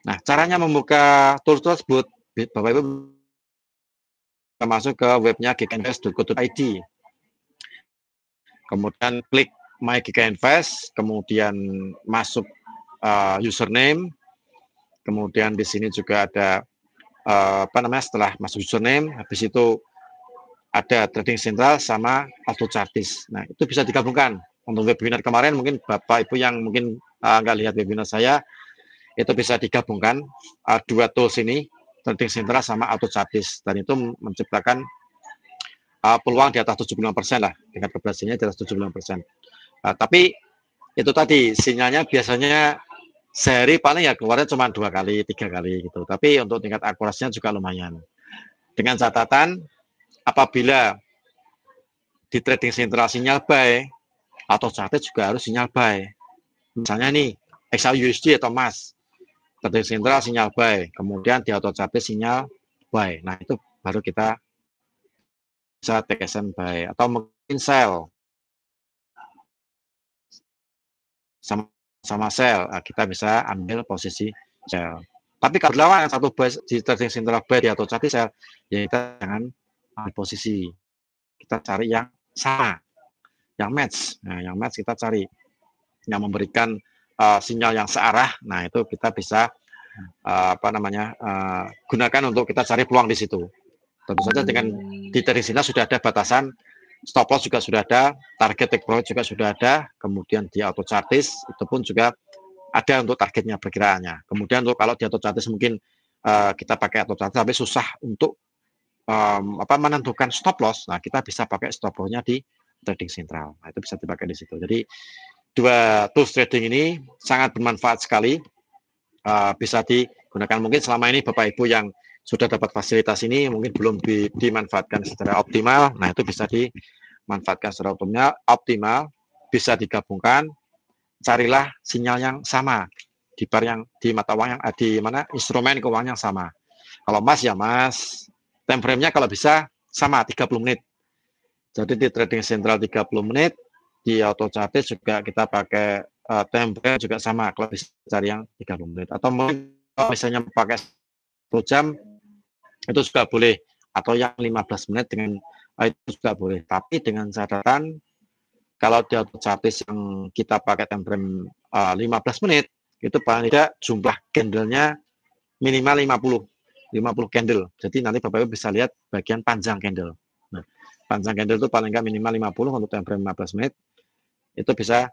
Nah, caranya membuka tools tersebut, Bapak Ibu bisa masuk ke webnya gkinvest.co.id. Kemudian klik My GKInvest, kemudian masuk username, kemudian di sini juga ada apa namanya, setelah masuk username, habis itu ada trading central sama auto chartis. Nah, itu bisa digabungkan. Untuk webinar kemarin mungkin Bapak Ibu yang mungkin nggak lihat webinar saya, itu bisa digabungkan dua tools ini, trading central sama auto chartis, dan itu menciptakan peluang di atas 75% lah, tingkat keberhasilannya di atas 75%. Tapi itu tadi sinyalnya biasanya sehari paling ya keluarnya cuma 2 kali, 3 kali gitu. Tapi untuk tingkat akurasinya juga lumayan. Dengan catatan apabila di trading central sinyal buy, atau chartis juga harus sinyal buy. Misalnya nih XAUUSD atau emas, trading central sinyal buy, kemudian di auto chartis sinyal buy. Nah, itu baru kita bisa take action buy, atau mungkin sell sama sell, kita bisa ambil posisi sell. Tapi kalau lawan satu buy di trading central buy di auto chartis sell, ya kita jangan ambil posisi, kita cari yang sama, yang match. Nah, yang match kita cari yang memberikan sinyal yang searah. Nah, itu kita bisa apa namanya, gunakan untuk kita cari peluang di situ. Tentu saja dengan di trading sinyal sudah ada batasan, stop loss juga sudah ada, target take profit juga sudah ada, kemudian di auto chartis itu pun juga ada untuk targetnya, perkiraannya. Kemudian untuk kalau di auto chartis mungkin kita pakai auto chartis tapi susah untuk apa menentukan stop loss. Nah, kita bisa pakai stop loss-nya di trading central. Nah, itu bisa dipakai di situ. Jadi dua tools trading ini sangat bermanfaat sekali, bisa digunakan. Mungkin selama ini Bapak Ibu yang sudah dapat fasilitas ini mungkin belum dimanfaatkan secara optimal. Nah, itu bisa dimanfaatkan secara optimal, bisa digabungkan. Carilah sinyal yang sama di bar yang di mata uang yang di mana instrumen keuangan yang sama. Kalau emas ya emas, time frame-nya kalau bisa sama 30 menit. Jadi di trading central 30 menit, di auto chartis juga kita pakai time frame juga sama, kalau bisa cari yang 30 menit. Atau mungkin kalau misalnya pakai 1 jam, itu juga boleh. Atau yang 15 menit dengan itu juga boleh. Tapi dengan catatan, kalau di auto chartis yang kita pakai time frame 15 menit, itu paling tidak jumlah candle-nya minimal 50 candle. Jadi nanti Bapak Ibu bisa lihat bagian panjang candle. Nah, panjang candle itu paling nggak minimal 50 untuk time frame 15 menit. Itu bisa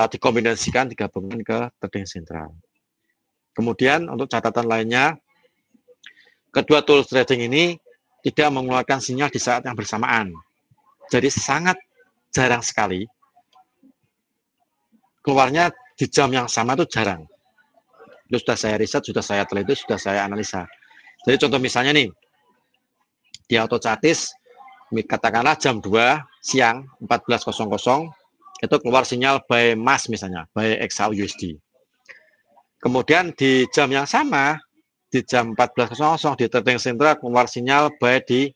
dikombinasikan, digabungkan ke trading central. Kemudian untuk catatan lainnya, kedua tools trading ini tidak mengeluarkan sinyal di saat yang bersamaan. Jadi sangat jarang sekali keluarnya di jam yang sama, itu jarang. Itu sudah saya riset, sudah saya teliti, sudah saya analisa. Jadi contoh misalnya nih, di auto chartis, katakanlah jam 2 siang 14.00 itu keluar sinyal buy emas misalnya, buy XAUUSD. Kemudian di jam yang sama, di jam 14.00 di trading central keluar sinyal buy di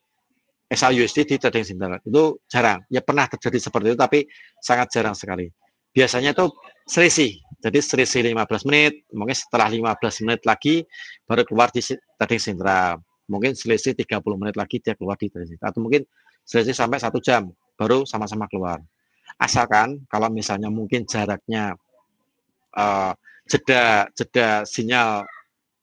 XAUUSD di trading central. Itu jarang. Ya pernah terjadi seperti itu, tapi sangat jarang sekali. Biasanya itu selisih. Jadi selisih 15 menit, mungkin setelah 15 menit lagi baru keluar di trading central. Mungkin selisih 30 menit lagi dia keluar di trading central. Atau mungkin selisih sampai 1 jam baru sama-sama keluar. Asalkan kalau misalnya mungkin jaraknya jeda sinyal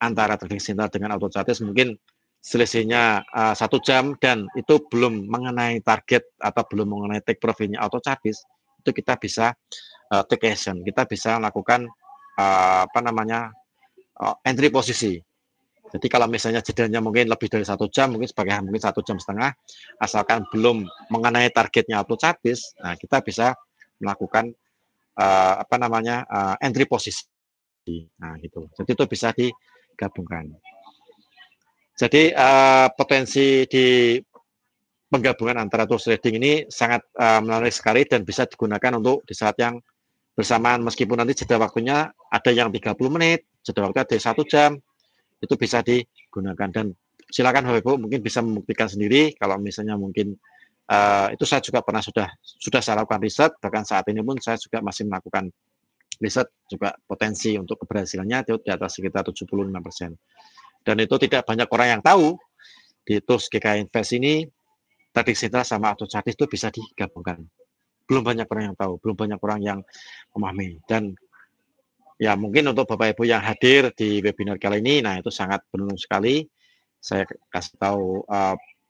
antara trading central dengan auto chartis mungkin selisihnya 1 jam dan itu belum mengenai target atau belum mengenai take profit-nya auto chartis, itu kita bisa take action, kita bisa melakukan apa namanya entry posisi. Jadi kalau misalnya jedanya mungkin lebih dari 1 jam, mungkin sebagai mungkin 1,5 jam, asalkan belum mengenai targetnya auto chartis, nah kita bisa melakukan apa namanya entry posisi. Nah gitu. Jadi itu bisa digabungkan. Jadi potensi di penggabungan antara tools trading ini sangat menarik sekali dan bisa digunakan untuk di saat yang bersamaan, meskipun nanti jeda waktunya ada yang 30 menit, jeda waktu ada 1 jam, itu bisa digunakan. Dan silakan Bapak Ibu mungkin bisa membuktikan sendiri kalau misalnya mungkin itu saya juga pernah sudah saya lakukan riset, bahkan saat ini pun saya juga masih melakukan riset juga potensi untuk keberhasilannya itu di atas sekitar 75%. Dan itu tidak banyak orang yang tahu di tools GK Invest ini trading sentral sama AutoChartis itu bisa digabungkan. Belum banyak orang yang tahu, belum banyak orang yang memahami. Dan ya mungkin untuk Bapak Ibu yang hadir di webinar kali ini, nah itu sangat beruntung sekali. Saya kasih tahu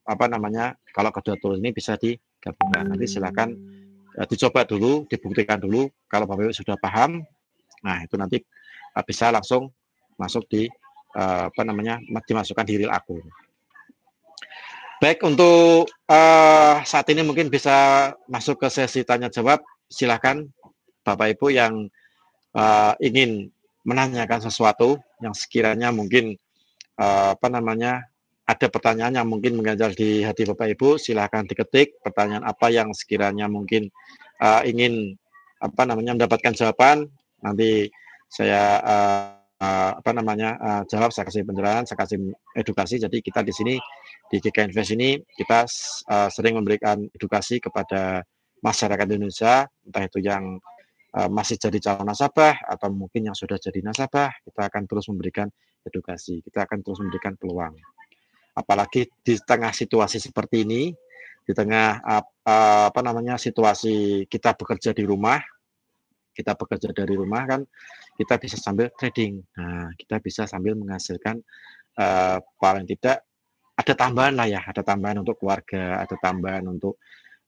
apa namanya, kalau kedua tool ini bisa digabungkan. Nanti silakan dicoba dulu, dibuktikan dulu. Kalau Bapak Ibu sudah paham, nah itu nanti bisa langsung masuk di apa namanya, dimasukkan di real akun. Baik, untuk saat ini mungkin bisa masuk ke sesi tanya jawab. Silakan Bapak Ibu yang ingin menanyakan sesuatu yang sekiranya mungkin apa namanya, ada pertanyaan yang mungkin mengganjal di hati Bapak Ibu, silahkan diketik pertanyaan apa yang sekiranya mungkin ingin apa namanya mendapatkan jawaban. Nanti saya apa namanya jawab, saya kasih penjelasan, saya kasih edukasi. Jadi kita di sini di GK Invest ini kita sering memberikan edukasi kepada masyarakat Indonesia, entah itu yang masih jadi calon nasabah atau mungkin yang sudah jadi nasabah, kita akan terus memberikan edukasi, kita akan terus memberikan peluang. Apalagi di tengah situasi seperti ini, di tengah apa namanya situasi kita bekerja di rumah, kita bekerja dari rumah kan, kita bisa sambil trading. Nah, kita bisa sambil menghasilkan paling tidak ada tambahan lah ya, ada tambahan untuk keluarga, ada tambahan untuk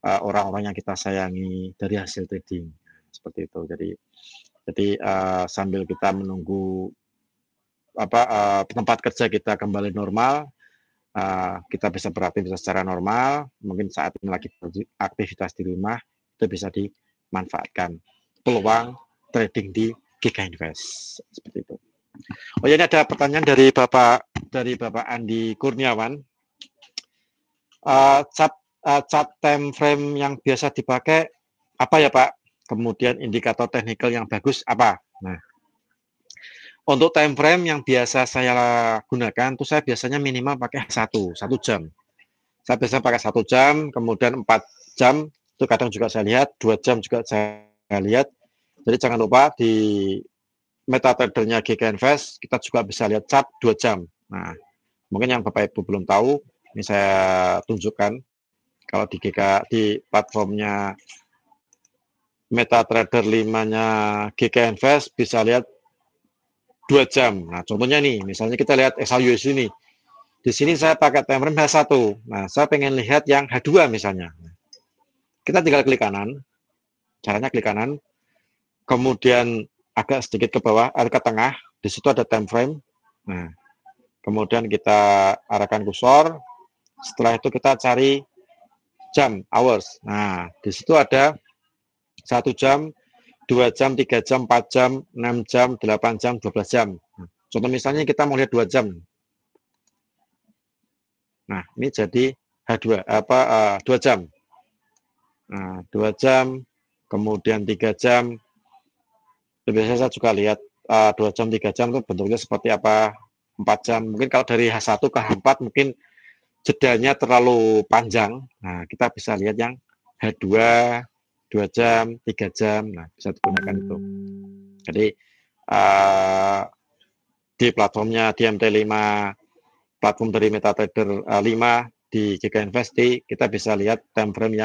orang-orang yang kita sayangi dari hasil trading. Seperti itu. Jadi sambil kita menunggu apa tempat kerja kita kembali normal, kita bisa beraktivitas secara normal. Mungkin saat ini lagi aktivitas di rumah, itu bisa dimanfaatkan peluang trading di GK Invest. Seperti itu. Oh ya, ini ada pertanyaan dari Bapak Andi Kurniawan. Chart time frame yang biasa dipakai apa ya Pak? Kemudian indikator teknikal yang bagus apa? Nah, untuk time frame yang biasa saya gunakan tuh saya biasanya minimal pakai satu jam. Saya biasa pakai 1 jam, kemudian 4 jam itu kadang juga saya lihat, 2 jam juga saya lihat. Jadi jangan lupa di MetaTrader-nya GK Invest kita juga bisa lihat chart 2 jam. Nah, mungkin yang Bapak Ibu belum tahu, ini saya tunjukkan kalau di platformnya MetaTrader 5-nya GK Invest bisa lihat 2 jam. Nah, contohnya nih, misalnya kita lihat XAUUSD ini. Di sini saya pakai time frame H1. Nah, saya pengen lihat yang H2 misalnya. Kita tinggal klik kanan. Caranya klik kanan. Kemudian agak sedikit ke bawah, ke tengah. Di situ ada time frame. Nah, kemudian kita arahkan kursor. Setelah itu kita cari jam, hours. Nah, di situ ada 1 jam, 2 jam, 3 jam, 4 jam, 6 jam, 8 jam, 12 jam. Nah, contoh misalnya kita mau lihat 2 jam. Nah, ini jadi H2 2 jam. Nah, 2 jam, kemudian 3 jam. Biasanya saya juga lihat 2 jam, 3 jam itu bentuknya seperti apa. 4 jam. Mungkin kalau dari H1 ke H4 mungkin jedanya terlalu panjang. Nah, kita bisa lihat yang H2 2 jam, 3 jam. Nah, bisa digunakan itu. Jadi di platformnya di MT5, platform dari MetaTrader 5 di GK Invest, kita bisa lihat time frame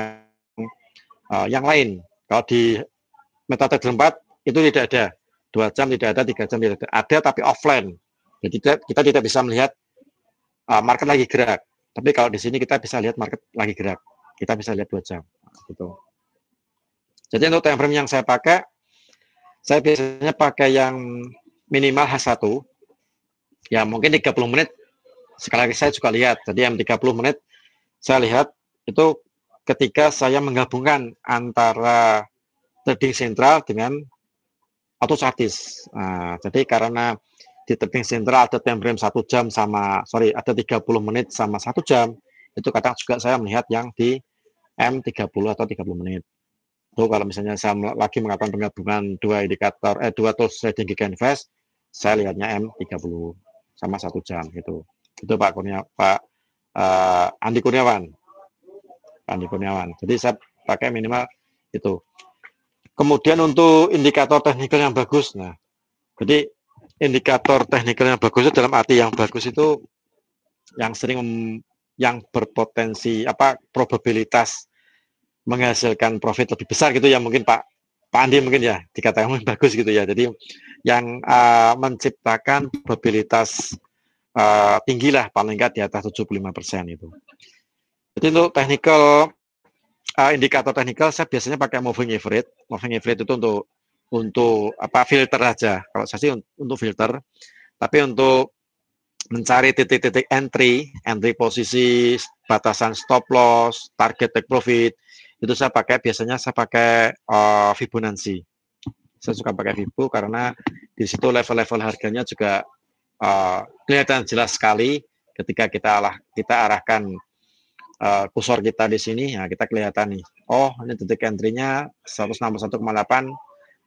yang lain. Kalau di MetaTrader 4 itu tidak ada, 2 jam tidak ada, 3 jam tidak ada. Ada tapi offline. Jadi kita tidak bisa melihat market lagi gerak. Tapi kalau di sini kita bisa lihat market lagi gerak. Kita bisa lihat 2 jam. Gitu. Jadi untuk time frame yang saya pakai, saya biasanya pakai yang minimal H1. Ya mungkin 30 menit. Sekali lagi saya juga lihat. Jadi yang 30 menit saya lihat itu ketika saya menggabungkan antara trading sentral dengan AutoChartis. Nah, jadi karena di trading sentral ada time frame 1 jam ada 30 menit sama 1 jam, itu kadang juga saya melihat yang di M30 atau 30 menit. Itu kalau misalnya saya lagi melakukan penggabungan dua tools trading GK Invest, saya lihatnya M30. sama 1 jam gitu. Itu Pak Andi Kurniawan. Jadi saya pakai minimal itu. Kemudian untuk indikator teknikal yang bagus, nah, jadi indikator teknikal yang bagus itu dalam arti yang bagus itu yang sering yang berpotensi probabilitas menghasilkan profit lebih besar gitu ya, mungkin Pak Andi mungkin ya dikatakan bagus gitu ya. Jadi yang menciptakan probabilitas tinggi lah, paling nggak di atas 75% itu. Jadi untuk technical indikator teknikal saya biasanya pakai moving average. Moving average itu untuk filter aja. Kalau saya sih untuk filter. Tapi untuk mencari titik-titik entry posisi, batasan stop loss, target take profit, itu biasanya saya pakai Fibonacci. Saya suka pakai Fibo karena di situ level-level harganya juga kelihatan jelas sekali ketika kita arahkan kursor kita di sini. Nah, kita kelihatan nih, oh ini titik entry-nya 161,8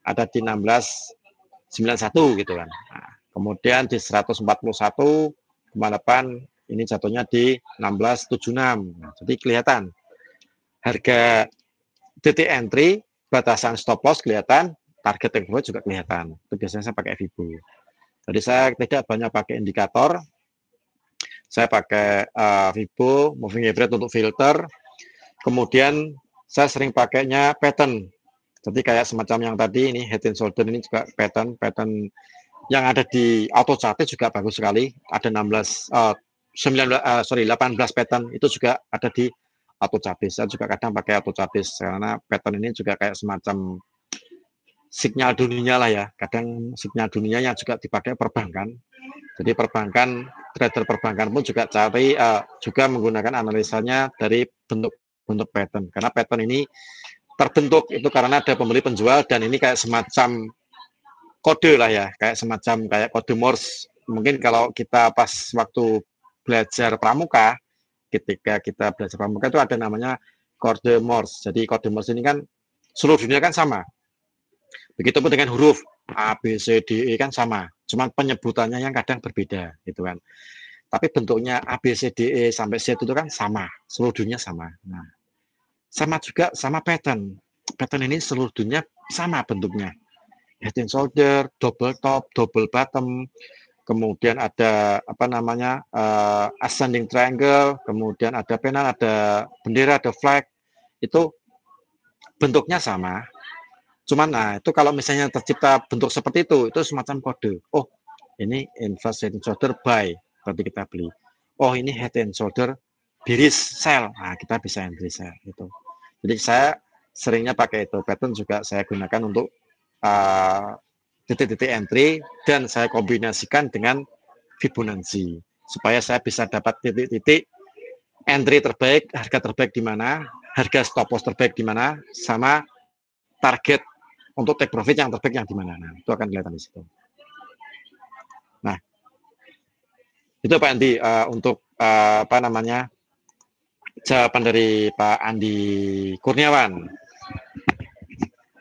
ada di 1691 gitu kan. Nah, kemudian di 141,8 ini jatuhnya di 1676. Nah, jadi kelihatan harga titik entry, batasan stop loss kelihatan, target take profit juga kelihatan. Itu biasanya saya pakai Fibo. Jadi saya tidak banyak pakai indikator. Saya pakai Fibo, moving average untuk filter. Kemudian saya sering pakainya pattern. Jadi kayak semacam yang tadi ini head and shoulder ini juga pattern yang ada di auto chart juga bagus sekali. Ada 18 pattern itu juga ada di auto chart. Saya juga kadang pakai auto chart karena pattern ini juga kayak semacam sinyal dunia lah ya. Kadang sinyal dunianya juga dipakai perbankan. Jadi trader perbankan pun juga juga menggunakan analisanya dari bentuk pattern. Karena pattern ini terbentuk itu karena ada pembeli penjual dan ini kayak semacam kode lah ya, kayak kode Morse. Mungkin kalau kita pas waktu belajar pramuka, ketika kita belajar pramuka itu ada namanya kode Morse. Jadi kode Morse ini kan seluruh dunia kan sama. Begitupun dengan huruf A, B, C, D, E kan sama. Cuman penyebutannya yang kadang berbeda gitu kan. Tapi bentuknya A, B, C, D, E sampai Z itu kan sama. Seluruh dunia sama. Nah, sama juga sama pattern. Pattern ini seluruh dunia sama bentuknya. Head and shoulder, double top, double bottom, kemudian ada ascending triangle, kemudian ada panel, ada bendera, ada flag. Itu bentuknya sama. Cuman itu kalau misalnya tercipta bentuk seperti itu semacam kode. Oh, ini inverse head and shoulder buy, berarti kita beli. Oh, ini head and shoulder bearish sell. Nah, kita bisa entry sell gitu. Jadi saya seringnya pakai itu. Pattern juga saya gunakan untuk titik-titik entry dan saya kombinasikan dengan Fibonacci supaya saya bisa dapat titik-titik entry terbaik, harga terbaik di mana, harga stop loss terbaik di mana, sama target untuk take profit yang terbaik yang di mana. Nah, itu akan kelihatan di situ. Nah, itu Pak Andi untuk jawaban dari Pak Andi Kurniawan.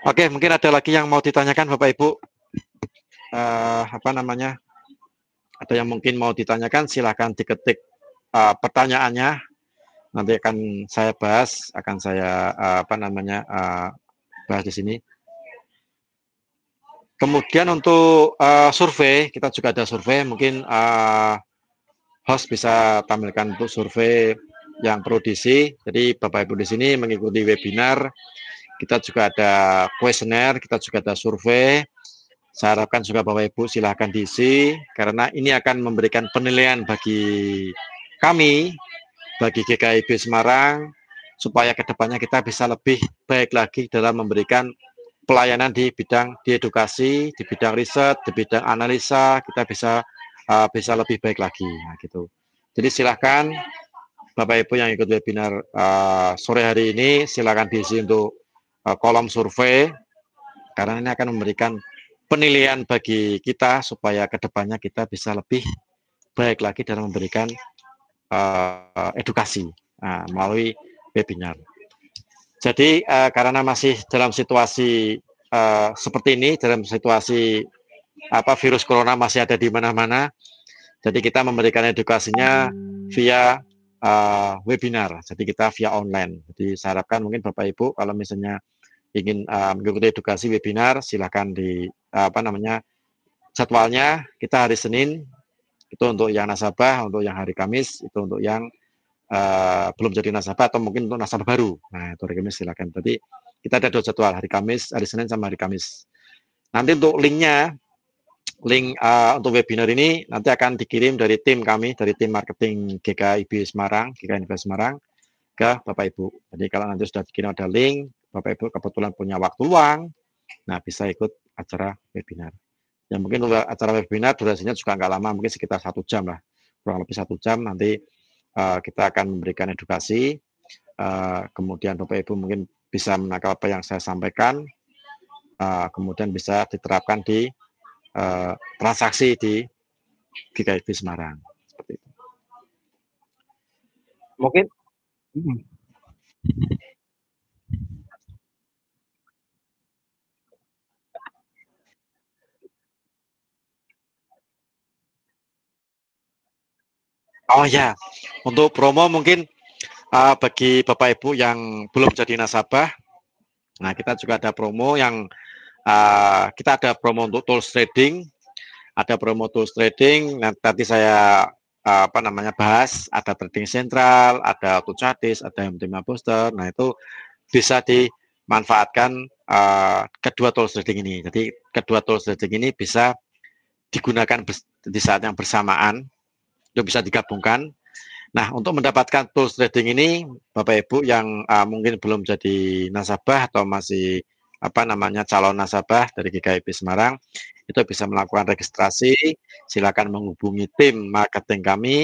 Oke, mungkin ada lagi yang mau ditanyakan Bapak Ibu. Ada yang mungkin mau ditanyakan, silahkan diketik pertanyaannya. Nanti akan saya bahas, bahas di sini. Kemudian untuk survei, kita juga ada survei. Mungkin host bisa tampilkan untuk survei yang perlu diisi. Jadi Bapak Ibu di sini mengikuti webinar. Kita juga ada kuesioner, kita juga ada survei. Saya harapkan juga Bapak Ibu silahkan diisi, karena ini akan memberikan penilaian bagi kami, bagi GKIB Semarang, supaya kedepannya kita bisa lebih baik lagi dalam memberikan pelayanan di bidang edukasi, di bidang riset, di bidang analisa, kita bisa lebih baik lagi. Nah, gitu. Jadi silahkan Bapak Ibu yang ikut webinar sore hari ini, silahkan diisi untuk kolom survei, karena ini akan memberikan penilaian bagi kita supaya kedepannya kita bisa lebih baik lagi dalam memberikan edukasi melalui webinar. Jadi karena masih dalam situasi seperti ini, dalam situasi virus corona masih ada di mana-mana, Jadi kita memberikan edukasinya via webinar. Jadi kita via online. Jadi saya harapkan mungkin Bapak Ibu kalau misalnya ingin mengikuti edukasi webinar, silakan di jadwalnya kita hari Senin itu untuk yang nasabah, untuk yang hari Kamis itu untuk yang belum jadi nasabah atau mungkin untuk nasabah baru. Nah, itu hari Kamis silakan. Jadi kita ada 2 jadwal, hari Kamis, hari Senin sama hari Kamis. Nanti untuk linknya, link untuk webinar ini nanti akan dikirim dari tim kami, dari tim marketing GKIB Semarang, GKIB Semarang ke Bapak Ibu. Jadi kalau nanti sudah dikirim ada link, Bapak Ibu kebetulan punya waktu luang, nah bisa ikut acara webinar. Ya mungkin acara webinar durasinya juga nggak lama, mungkin sekitar 1 jam lah, kurang lebih 1 jam. Nanti kita akan memberikan edukasi, kemudian Bapak Ibu mungkin bisa menangkap apa yang saya sampaikan, kemudian bisa diterapkan di transaksi di GKIB Semarang. Seperti itu. Mungkin. Oh ya, untuk promo mungkin bagi Bapak Ibu yang belum jadi nasabah, nah kita juga ada promo yang kita ada promo untuk tools trading, ada promo tools trading. Nanti saya bahas, ada trading sentral, ada auto chartis, ada M5 booster. Nah itu bisa dimanfaatkan kedua tools trading ini. Jadi kedua tools trading ini bisa digunakan di saat yang bersamaan, itu bisa digabungkan. Nah, untuk mendapatkan tools trading ini, Bapak Ibu yang mungkin belum jadi nasabah atau masih calon nasabah dari GKIB Semarang, itu bisa melakukan registrasi, silakan menghubungi tim marketing kami.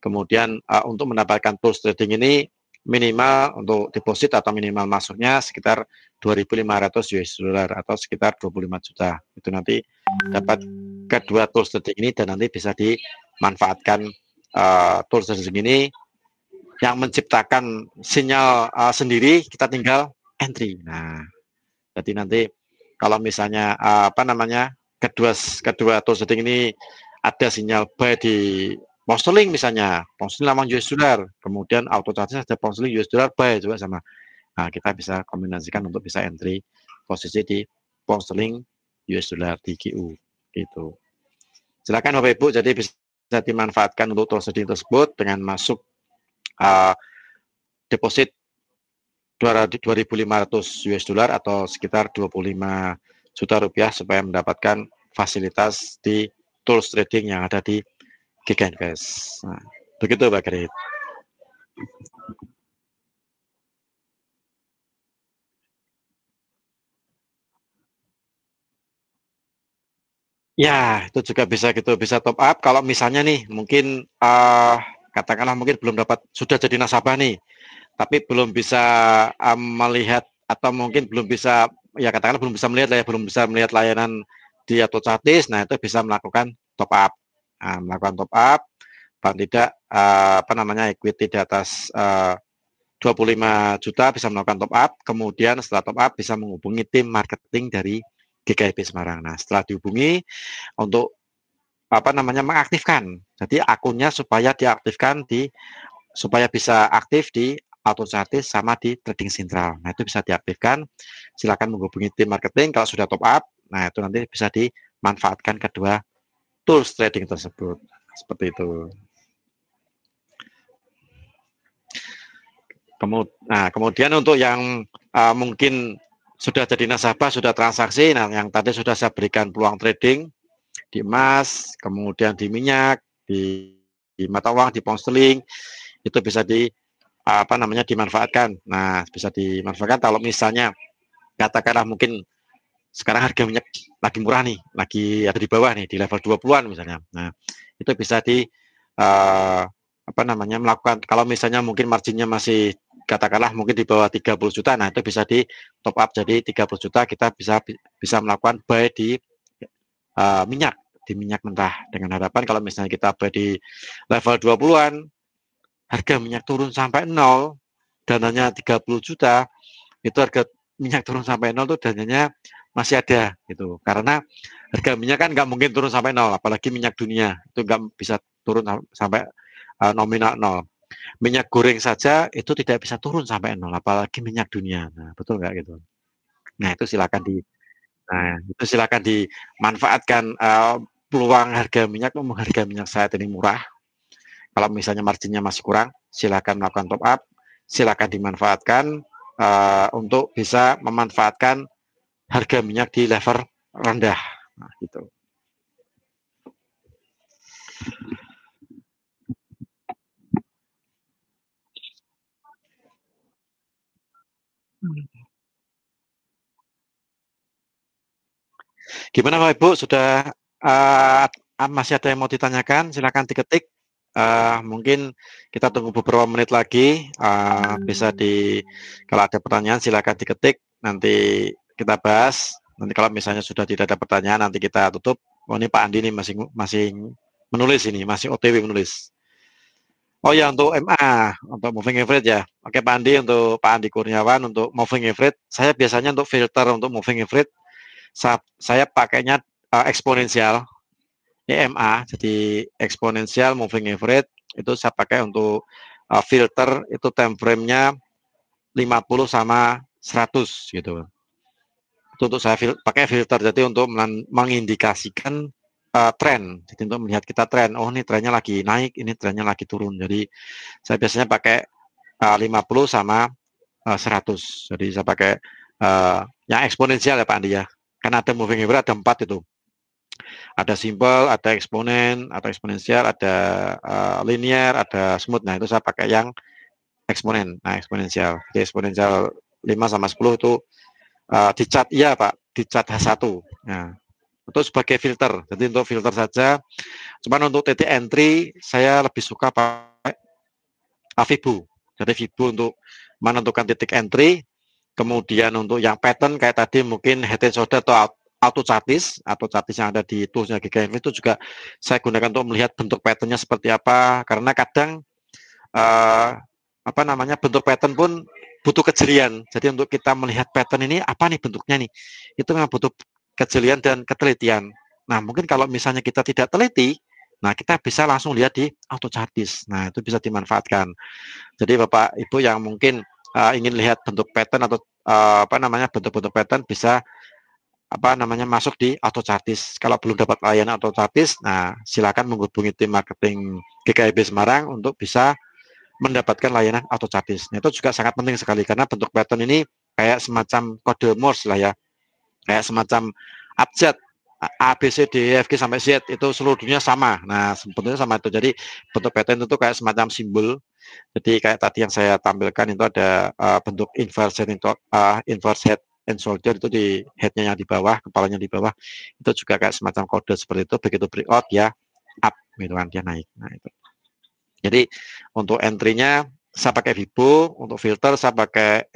Kemudian untuk mendapatkan tools trading ini minimal untuk deposit atau minimal masuknya sekitar 2.500 US dollar atau sekitar 25 juta. Itu nanti dapat kedua tools trading ini dan nanti bisa dimanfaatkan tools trading ini yang menciptakan sinyal sendiri, kita tinggal entry. Nah, jadi nanti kalau misalnya kedua tools trading ini ada sinyal buy di pound misalnya, pound lawan US dollar, kemudian auto charges ada pound US dollar buy juga sama. Nah, kita bisa kombinasikan untuk bisa entry posisi di pound US dollar di GU gitu. Silakan Bapak Ibu, jadi bisa dimanfaatkan untuk tools trading tersebut dengan masuk deposit 2.500 US dollar atau sekitar 25 juta rupiah supaya mendapatkan fasilitas di tools trading yang ada di GK Invest. Nah, begitu Pak Gerit. Ya, itu juga bisa gitu, bisa top up. Kalau misalnya nih, mungkin katakanlah mungkin belum dapat, sudah jadi nasabah nih, tapi belum bisa melihat atau mungkin belum bisa, ya katakanlah belum bisa melihat belum bisa melihat layanan di auto chartis. Nah itu bisa melakukan top up, melakukan top up, paling tidak equity di atas 25 juta bisa melakukan top up. Kemudian setelah top up bisa menghubungi tim marketing dari GKIB Semarang. Nah setelah dihubungi untuk mengaktifkan, jadi akunnya supaya diaktifkan supaya bisa aktif di auto chartis sama di trading sentral. Nah itu bisa diaktifkan, silakan menghubungi tim marketing kalau sudah top up. Nah itu nanti bisa dimanfaatkan kedua tools trading tersebut, seperti itu. Kemudian untuk yang mungkin sudah jadi nasabah, sudah transaksi, nah yang tadi sudah saya berikan peluang trading di emas, kemudian di minyak, di mata uang, di pound sterling, itu bisa dimanfaatkan. Nah, bisa dimanfaatkan kalau misalnya katakanlah mungkin sekarang harga minyak lagi murah nih, lagi ada di bawah nih, di level 20-an misalnya. Nah, itu bisa melakukan, kalau misalnya mungkin marginnya masih katakanlah mungkin di bawah 30 juta, nah itu bisa di top up jadi 30 juta, kita bisa melakukan buy di minyak, di minyak mentah, dengan harapan kalau misalnya kita buy di level 20-an, harga minyak turun sampai 0, dananya 30 juta, itu harga minyak turun sampai 0 itu dananya masih ada gitu. Karena harga minyak kan nggak mungkin turun sampai nol, apalagi minyak dunia itu nggak bisa turun sampai nominal nol. Minyak goreng saja itu tidak bisa turun sampai nol, apalagi minyak dunia. Nah, betul nggak gitu? Nah, itu silakan itu silakan dimanfaatkan peluang harga minyak, harga minyak saat ini murah. Kalau misalnya marginnya masih kurang, silakan melakukan top up, silakan dimanfaatkan untuk bisa memanfaatkan harga minyak di level rendah. Nah, gitu. Gimana Bapak Ibu, sudah masih ada yang mau ditanyakan? Silakan diketik. Mungkin kita tunggu beberapa menit lagi. Bisa kalau ada pertanyaan silakan diketik. Nanti kita bahas. Nanti kalau misalnya sudah tidak ada pertanyaan, nanti kita tutup. Oh ini Pak Andi ini masih menulis ini, masih OTW menulis. Oh ya untuk MA, untuk moving average ya. Oke Pak Andi, untuk Pak Andi Kurniawan untuk moving average, saya biasanya untuk filter untuk moving average, saya pakainya eksponensial EMA, jadi eksponensial moving average itu saya pakai untuk filter itu time frame-nya 50 sama 100 gitu. Itu untuk saya pakai filter jadi untuk mengindikasikan tren, jadi untuk melihat kita tren. Oh ini trennya lagi naik, ini trennya lagi turun. Jadi saya biasanya pakai 50 sama 100. Jadi saya pakai yang eksponensial ya Pak Andi ya. Karena ada moving average ada 4 itu. Ada simple, ada eksponen, atau eksponensial, ada linear, ada smooth. Nah, itu saya pakai yang eksponen. Nah, eksponensial. Jadi eksponensial 5 sama 10 itu dicat iya Pak, dicat H1. Nah, itu sebagai filter. Jadi untuk filter saja. Cuman untuk titik entry saya lebih suka pakai Fibo. Jadi Fibo untuk menentukan titik entry. Kemudian untuk yang pattern kayak tadi mungkin head and shoulder atau auto chartis yang ada di toolsnya GKM itu juga saya gunakan untuk melihat bentuk patternnya seperti apa. Karena kadang bentuk pattern pun butuh kejelian. Jadi untuk kita melihat pattern ini apa nih bentuknya nih, itu memang butuh kejelian dan ketelitian. Nah mungkin kalau misalnya kita tidak teliti, nah kita bisa langsung lihat di auto chartis. Nah itu bisa dimanfaatkan. Jadi Bapak Ibu yang mungkin ingin lihat bentuk pattern atau bentuk-bentuk pattern bisa masuk di auto chartis. Kalau belum dapat layanan auto chartis, nah silakan menghubungi tim marketing GKIB Semarang untuk bisa mendapatkan layanan auto chartis. Nah, itu juga sangat penting sekali karena bentuk pattern ini kayak semacam kode Morse lah ya, kayak semacam abjad A, B, C, D, E, F, G sampai Z itu seluruh dunia sama. Nah, sebetulnya sama itu. Jadi bentuk pattern itu kayak semacam simbol. Jadi kayak tadi yang saya tampilkan itu ada bentuk inverse head and shoulder itu di headnya yang di bawah, kepalanya di bawah. Itu juga kayak semacam kode seperti itu. Begitu breakout ya up, gitu kan dia naik. Nah itu. Jadi untuk entry-nya saya pakai Fibo, untuk filter saya pakai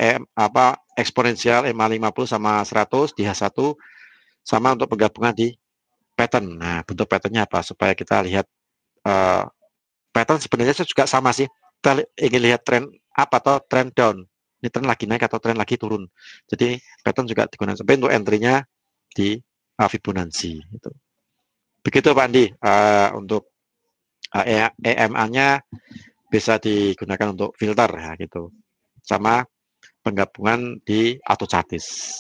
eksponensial EMA 50 sama 100 di H1, sama untuk penggabungan di pattern. Nah, bentuk patternnya apa? Supaya kita lihat pattern sebenarnya juga sama sih. Kita ingin lihat tren up atau tren down. Ini tren lagi naik atau tren lagi turun. Jadi pattern juga digunakan. Sampai untuk entry-nya di Fibonacci. Itu. Begitu Pak Andi. Untuk EMA-nya bisa digunakan untuk filter ya gitu. Sama penggabungan di auto chartis.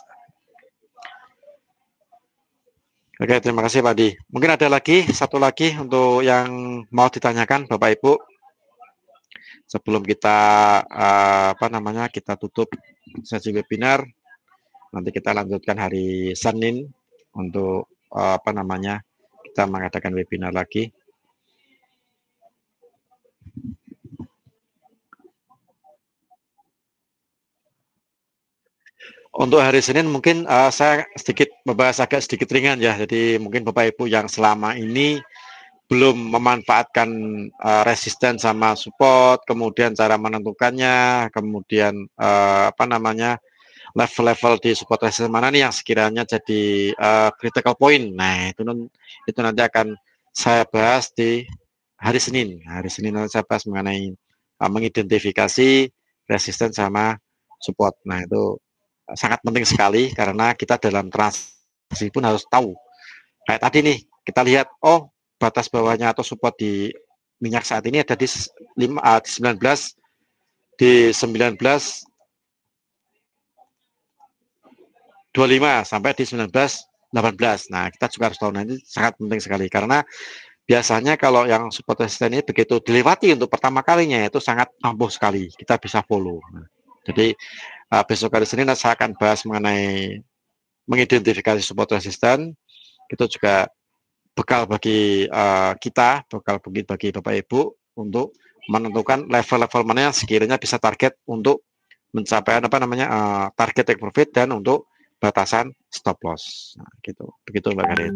Oke, terima kasih Pak Adi. Mungkin ada lagi satu lagi untuk yang mau ditanyakan Bapak Ibu sebelum kita kita tutup sesi webinar. Nanti kita lanjutkan hari Senin untuk kita mengadakan webinar lagi. Untuk hari Senin mungkin saya membahas agak sedikit ringan ya. Jadi mungkin Bapak Ibu yang selama ini belum memanfaatkan resisten sama support, kemudian cara menentukannya, kemudian level-level di support resisten mana nih yang sekiranya jadi critical point. Nah itu nanti akan saya bahas di hari Senin. Hari Senin nanti saya bahas mengenai mengidentifikasi resisten sama support. Nah itu sangat penting sekali karena kita dalam transaksi pun harus tahu. Kayak tadi nih, kita lihat, oh batas bawahnya atau support di minyak saat ini ada di 19 di 19.25 sampai di 19.18. Nah, kita juga harus tahu, nah ini sangat penting sekali karena biasanya kalau yang support resisten ini begitu dilewati untuk pertama kalinya itu sangat ampuh sekali, kita bisa follow. Nah, jadi besok hari Senin saya akan bahas mengenai mengidentifikasi support resisten. Itu juga bekal bagi kita, bekal bagi Bapak Ibu untuk menentukan level-level mana yang sekiranya bisa target untuk mencapai apa namanya target take profit dan untuk batasan stop loss. Nah, gitu. Begitu Mbak Karin.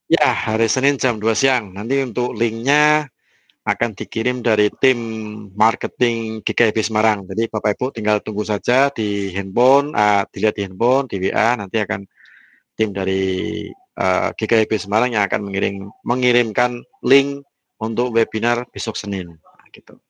Ya, hari Senin jam 2 siang. Nanti untuk linknya akan dikirim dari tim marketing GKIB Semarang. Jadi Bapak Ibu tinggal tunggu saja di handphone, dilihat di handphone, di WA, nanti akan tim dari GKIB Semarang yang akan mengirimkan link untuk webinar besok Senin. Nah, gitu.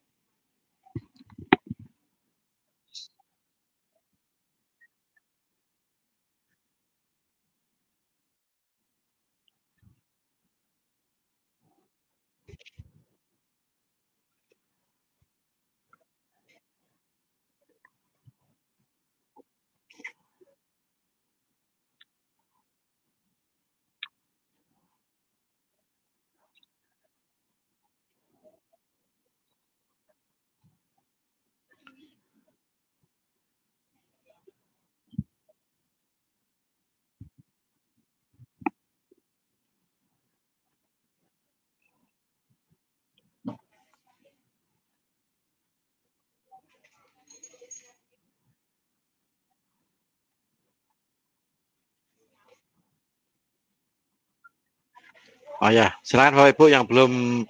Oh ya, silakan Bapak Ibu yang belum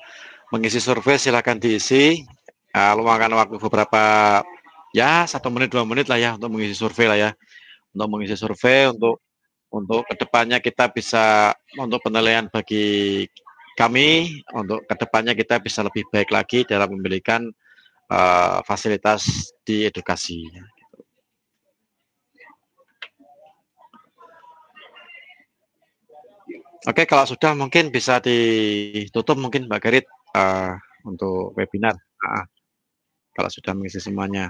mengisi survei silakan diisi. Luangkan waktu beberapa ya 1 menit 2 menit lah ya untuk mengisi survei lah ya. Untuk mengisi survei untuk kedepannya kita bisa untuk penilaian bagi kami untuk kedepannya kita bisa lebih baik lagi dalam memberikan fasilitas di edukasi. Oke, kalau sudah mungkin bisa ditutup mungkin Mbak Garit untuk webinar. Kalau sudah mengisi semuanya.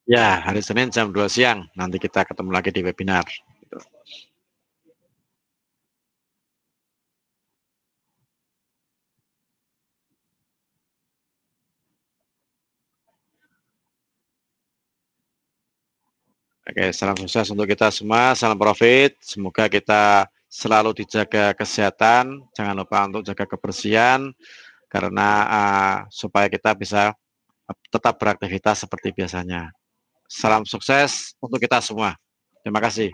Ya, hari Senin jam 2 siang. Nanti kita ketemu lagi di webinar. Oke, salam sukses untuk kita semua, salam profit. Semoga kita selalu dijaga kesehatan, jangan lupa untuk jaga kebersihan, karena supaya kita bisa tetap beraktivitas seperti biasanya. Salam sukses untuk kita semua. Terima kasih.